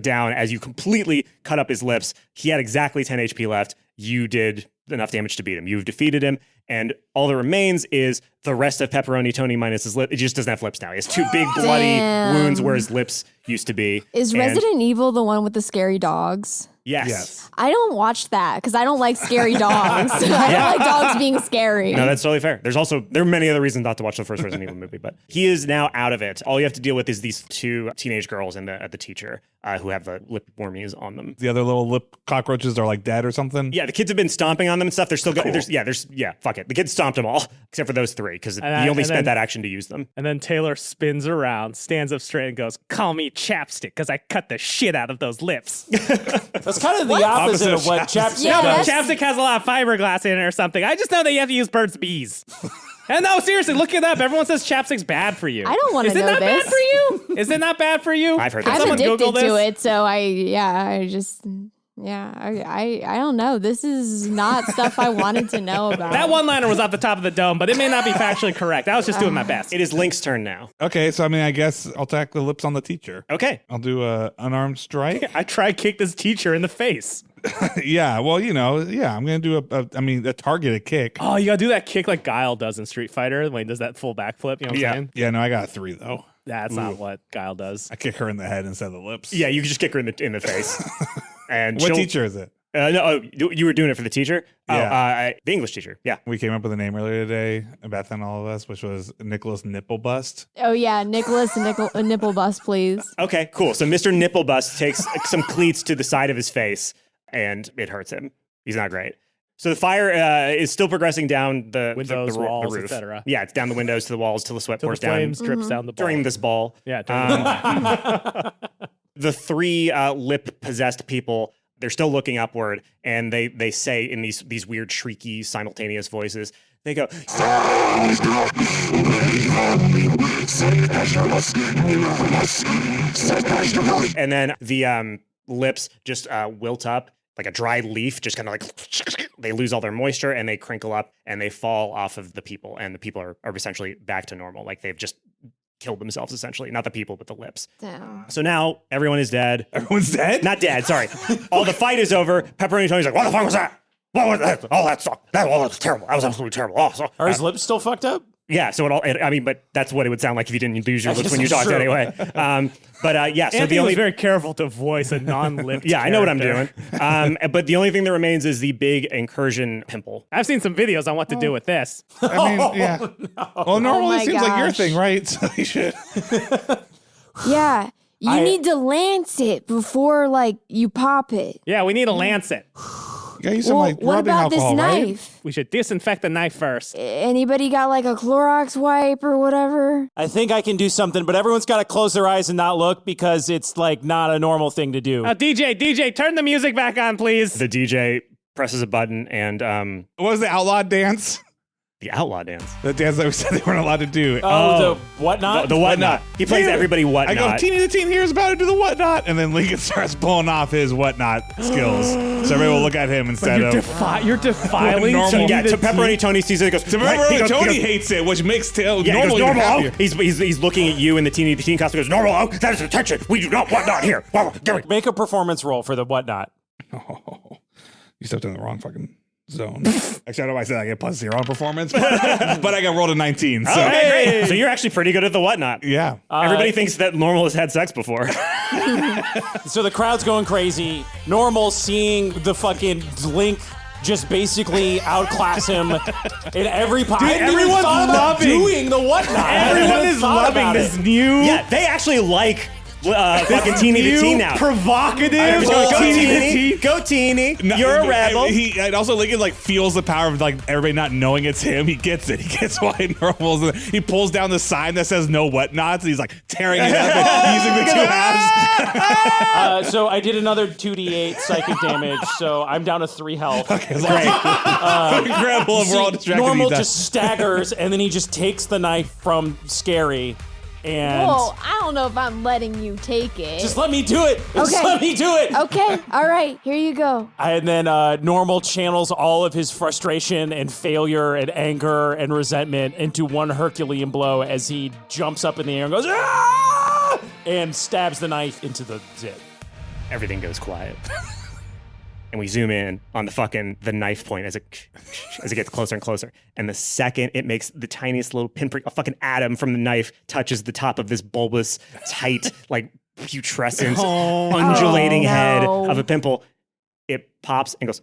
down as you completely cut up his lips. He had exactly 10 HP left. You did enough damage to beat him. You've defeated him. And all that remains is the rest of Pepperoni Tony minus his lip. It just doesn't have lips now. He has 2 big bloody Damn. wounds where his lips used to be. Is And- Resident Evil the one with the scary dogs? Yes. I don't watch that because I don't like scary dogs. I don't like dogs being scary. No, that's totally fair. There are many other reasons not to watch the first Resident Evil movie, but he is now out of it. All you have to deal with is these 2 teenage girls and the teacher who have the lip wormies on them. The other little lip cockroaches are like dead or something. Yeah, the kids have been stomping on them and stuff. They're still going. Fuck it. The kids stomped them all except for those 3 because he only spent that action to use them. And then Taylor spins around, stands up straight, and goes, "Call me chapstick, because I cut the shit out of those lips." That's it's kind of the opposite of what chapstick Yeah, does. Chapstick has a lot of fiberglass in it or something. I just know that you have to use Burt's Bees. And no, seriously, look it up. Everyone says chapstick's bad for you. I don't want to know Is it not this. bad for you? Is it not bad for you? I've heard Did that. I'm someone Google addicted this? to it, so I don't know. This is not stuff I wanted to know about. That one-liner was off the top of the dome, but it may not be factually correct. I was just doing my best. It is Link's turn now. Okay, so I mean, I guess I'll tack the lips on the teacher. Okay. I'll do a unarmed strike. I tried kick this teacher in the face. Yeah, well, I'm gonna do a targeted kick. Oh, you gotta do that kick like Guile does in Street Fighter when he does that full backflip. You know what I'm saying? Yeah, no, I got a 3 though. That's not what Guile does. I kick her in the head instead of the lips. Yeah, you can just kick her in the face. And What she'll- teacher is it? you were doing it for the teacher? Yeah. The English teacher. Yeah. We came up with a name earlier today, Beth and all of us, which was Nicholas Nipple Bust. Oh yeah, Nicholas nipple bust, please. Okay, cool. So Mr. Nipplebust takes some cleats to the side of his face, and it hurts him. He's not great. So the fire is still progressing down the Windows, the walls, roof. etc. Yeah, it's down the windows to the walls till the sweat Till the pours down flames drips down the ball. during this ball. Yeah, during The 3 lip-possessed people, they're still looking upward, and they say in these weird, shrieky, simultaneous voices, they go, and then the lips just wilt up like a dried leaf, just kind of like they lose all their moisture and they crinkle up and they fall off of the people, and the people are essentially back to normal. Like they've just killed themselves, essentially. Not the people, but the lips. Damn. So now everyone is dead. Everyone's dead? Not dead, sorry. All the fight is over. Pepperoni Tony's like, what the fuck was that? What was that? Oh, that sucked. That was terrible. That was absolutely terrible. Oh, so, Are his lips still fucked up? yeah, so but that's what it would sound like if you didn't lose your lips when you That's talked true. anyway. Yeah, so Anthony the only was very careful to voice a non-lipped yeah, I know what I'm doing. character. But the only thing that remains is the big incursion pimple. I've seen some videos on what to do with this. I mean, yeah. Well, normally my it seems like your gosh. thing, right? So you should. Yeah, you need to lance it before like you pop it. Yeah, we need a lancet. You gotta use some Well, like what rubbing about this alcohol, right? knife? We should disinfect the knife first. Anybody got like a Clorox wipe or whatever? I think I can do something, but everyone's got to close their eyes and not look because it's like not a normal thing to do. DJ, turn the music back on, please. The DJ presses a button and What was the outlaw dance? the outlaw dance. The dance that we said they weren't allowed to do. The whatnot? The whatnot. He plays everybody I whatnot. go, Teeny the Teen here is about to do the whatnot. And then Lincoln starts pulling off his whatnot skills. So everybody will look at him instead You're, of. you're defiling Normal- Teeny yeah, the so Pepperoni Teen. Tony sees it. He goes, So right, he goes- Tony he goes- hates it, which makes Yeah, he goes, normal even normal. happier. He's looking at you in the teeny costume. Goes, normal. That is attention. We do not whatnot here. Wow, give it. Make a performance roll for the whatnot. Oh, you stepped in the wrong fucking zone. Actually, I don't know why I said I get +0 on performance, but I got rolled a 19. So Okay, great. So you're actually pretty good at the whatnot. yeah. Everybody thinks that Normal has had sex before. So the crowd's going crazy. Normal seeing the fucking Link just basically outclass him in every part. everyone's loving- doing the whatnot. I hadn't Everyone even is thought loving about this it. new, Yeah, they actually like fucking Teeny the Teen now. provocative Go Teeny the Teeny. Teen. Go Teeny. No, You're a rebel. And also Lincoln like feels the power of like everybody not knowing it's him. He gets it. He gets why Normal's. He pulls down the sign that says no whatnots. And he's like tearing it up and using the two halves. So I did another 2d8 psychic damage, so I'm down to 3 health. It's like, incredible. If we're all distracted. Normal he's just staggers, and then he just takes the knife from Scary, and Whoa, I don't know if I'm letting you take it. just let me do it. Just Okay. let me do it. Okay, all right, here you go. And then Normal channels all of his frustration and failure and anger and resentment into one Herculean blow as he jumps up in the air and goes, "Ah!" and stabs the knife into the zip. Everything goes quiet. And we zoom in on the knife point as it gets closer and closer. And the second it makes the tiniest little pinprick, a fucking atom from the knife touches the top of this bulbous, tight, like putrescent, undulating head no. of a pimple, it pops and goes.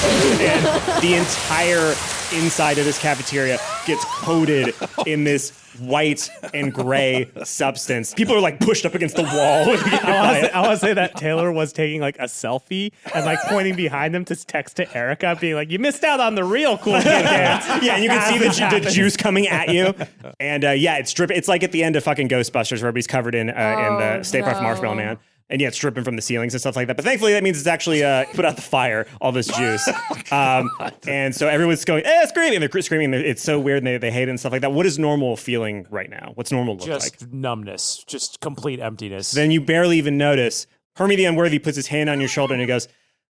And the entire inside of this cafeteria gets coated in this white and gray substance. People are like pushed up against the wall. I want to say that Taylor was taking like a selfie and like pointing behind him to text to Erica, being like, "You missed out on the real cool kid dance." Yeah, and you can see the juice coming at you. And yeah, it's dripping. It's like at the end of fucking Ghostbusters where everybody's covered in the Stay Puft Marshmallow Man. And yeah, it's dripping from the ceilings and stuff like that. But thankfully, that means it's actually put out the fire, all this juice. And so everyone's going, screaming. And they're screaming. It's so weird and they hate it and stuff like that. What is normal feeling right now? What's normal look like? Just numbness, just complete emptiness. Then you barely even notice. Hermie the Unworthy puts his hand on your shoulder and he goes,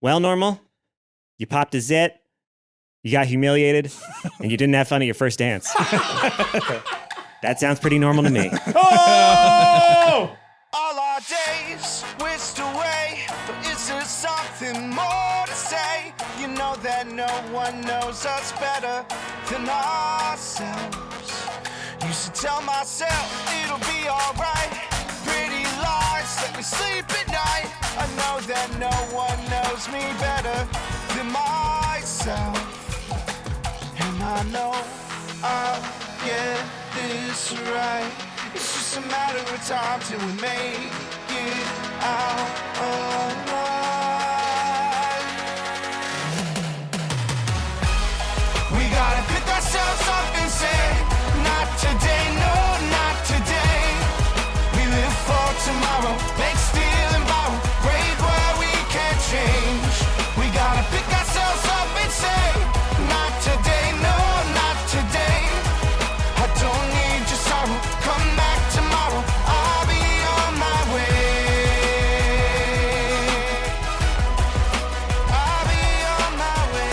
"Well, Normal, you popped a zit, you got humiliated, and you didn't have fun at your first dance." That sounds pretty normal to me. Oh! All our days whisked away, but is there something more to say? You know that no one knows us better than ourselves. Used to tell myself it'll be alright. Pretty lies let me sleep at night. I know that no one knows me better than myself. And I know I'll get this right. It's just a matter of time till we make it out alive. We gotta pick ourselves up and say, not today, no, not today. We live for tomorrow, make, steal, and borrow, break where we can't change. We gotta pick ourselves up and say, not today, no, not today. I don't need your sorrow, come back tomorrow, I'll be on my way. I'll be on my way.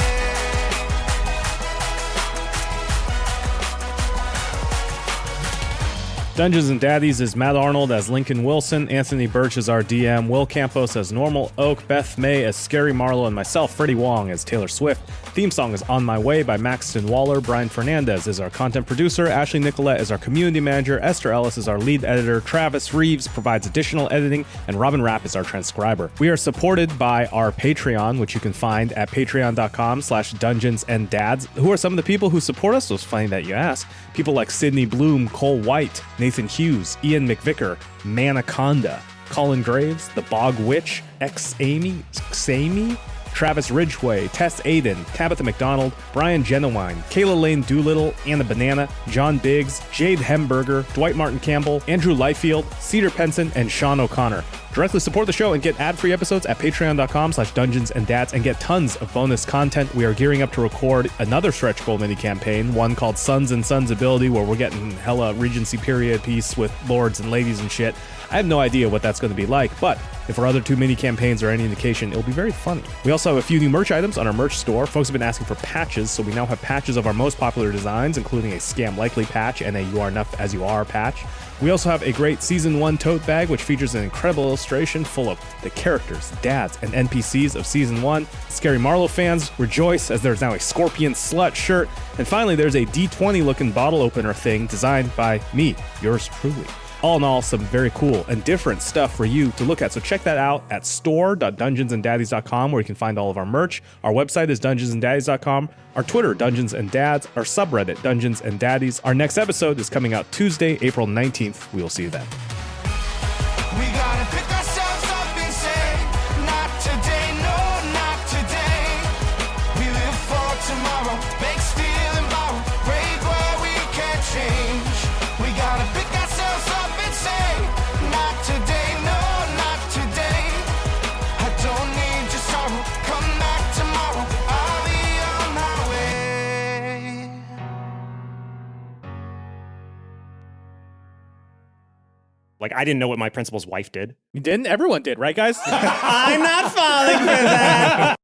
Dungeons and Daddies is Matt Arnold as Lincoln Wilson, Anthony Burch as our DM, Will Campos as Normal Oak, Beth May as Scary Marlowe, and myself, Freddie Wong, as Taylor Swift. Theme song is On My Way by Maxton Waller. Brian Fernandes is our content producer. Ashley Nicollette is our community manager. Esther Ellis is our lead editor. Travis Reaves provides additional editing. And Robin Rapp is our transcriber. We are supported by our Patreon, which you can find at patreon.com/dungeonsanddads. Who are some of the people who support us? Well, it's funny that you ask. People like Sydney Bloom, Cole White, Nathan Hughes, Ian McVicker, Manaconda, Colin Graves, The Bog Witch, Xami, Travis Ridgway, Tess Aiden, Tabitha McDonald, Brian Genowine, Kayla Lane Doolittle, Anna Banana, John Biggs, Jade Hemberger, Dwight Martin Campbell, Andrew Liefeld, Cedar Penson, and Sean O'Connor. Directly support the show and get ad-free episodes at patreon.com/dungeonsanddads and get tons of bonus content. We are gearing up to record another stretch goal mini campaign, one called Sons and Sons Ability, where we're getting hella Regency period piece with lords and ladies and shit. I have no idea what that's going to be like, but if our other two mini campaigns are any indication, it'll be very funny. We also have a few new merch items on our merch store. Folks have been asking for patches, so we now have patches of our most popular designs, including a Scam Likely patch and a You Are Enough As You Are patch. We also have a great Season 1 tote bag, which features an incredible illustration full of the characters, dads, and NPCs of Season 1. Scary Marlowe fans rejoice as there's now a Scorpion Slut shirt. And finally, there's a D20-looking bottle opener thing designed by me, yours truly. All in all, some very cool and different stuff for you to look at. So check that out at store.dungeonsanddads.com, where you can find all of our merch. Our website is dungeonsanddads.com. Our Twitter, Dungeons and Dads. Our subreddit, Dungeons and Daddies. Our next episode is coming out Tuesday, April 19th. We will see you then. We gotta pick ourselves up and say, not today, no, not today. We live for tomorrow, make, steal, and borrow, break where we can't change. We gotta pick ourselves up and say, not today, no, not today. I don't need your sorrow, come back tomorrow, I'll be on my way. Like, I didn't know what my principal's wife did. You didn't? Everyone did, right, guys? I'm not falling for that.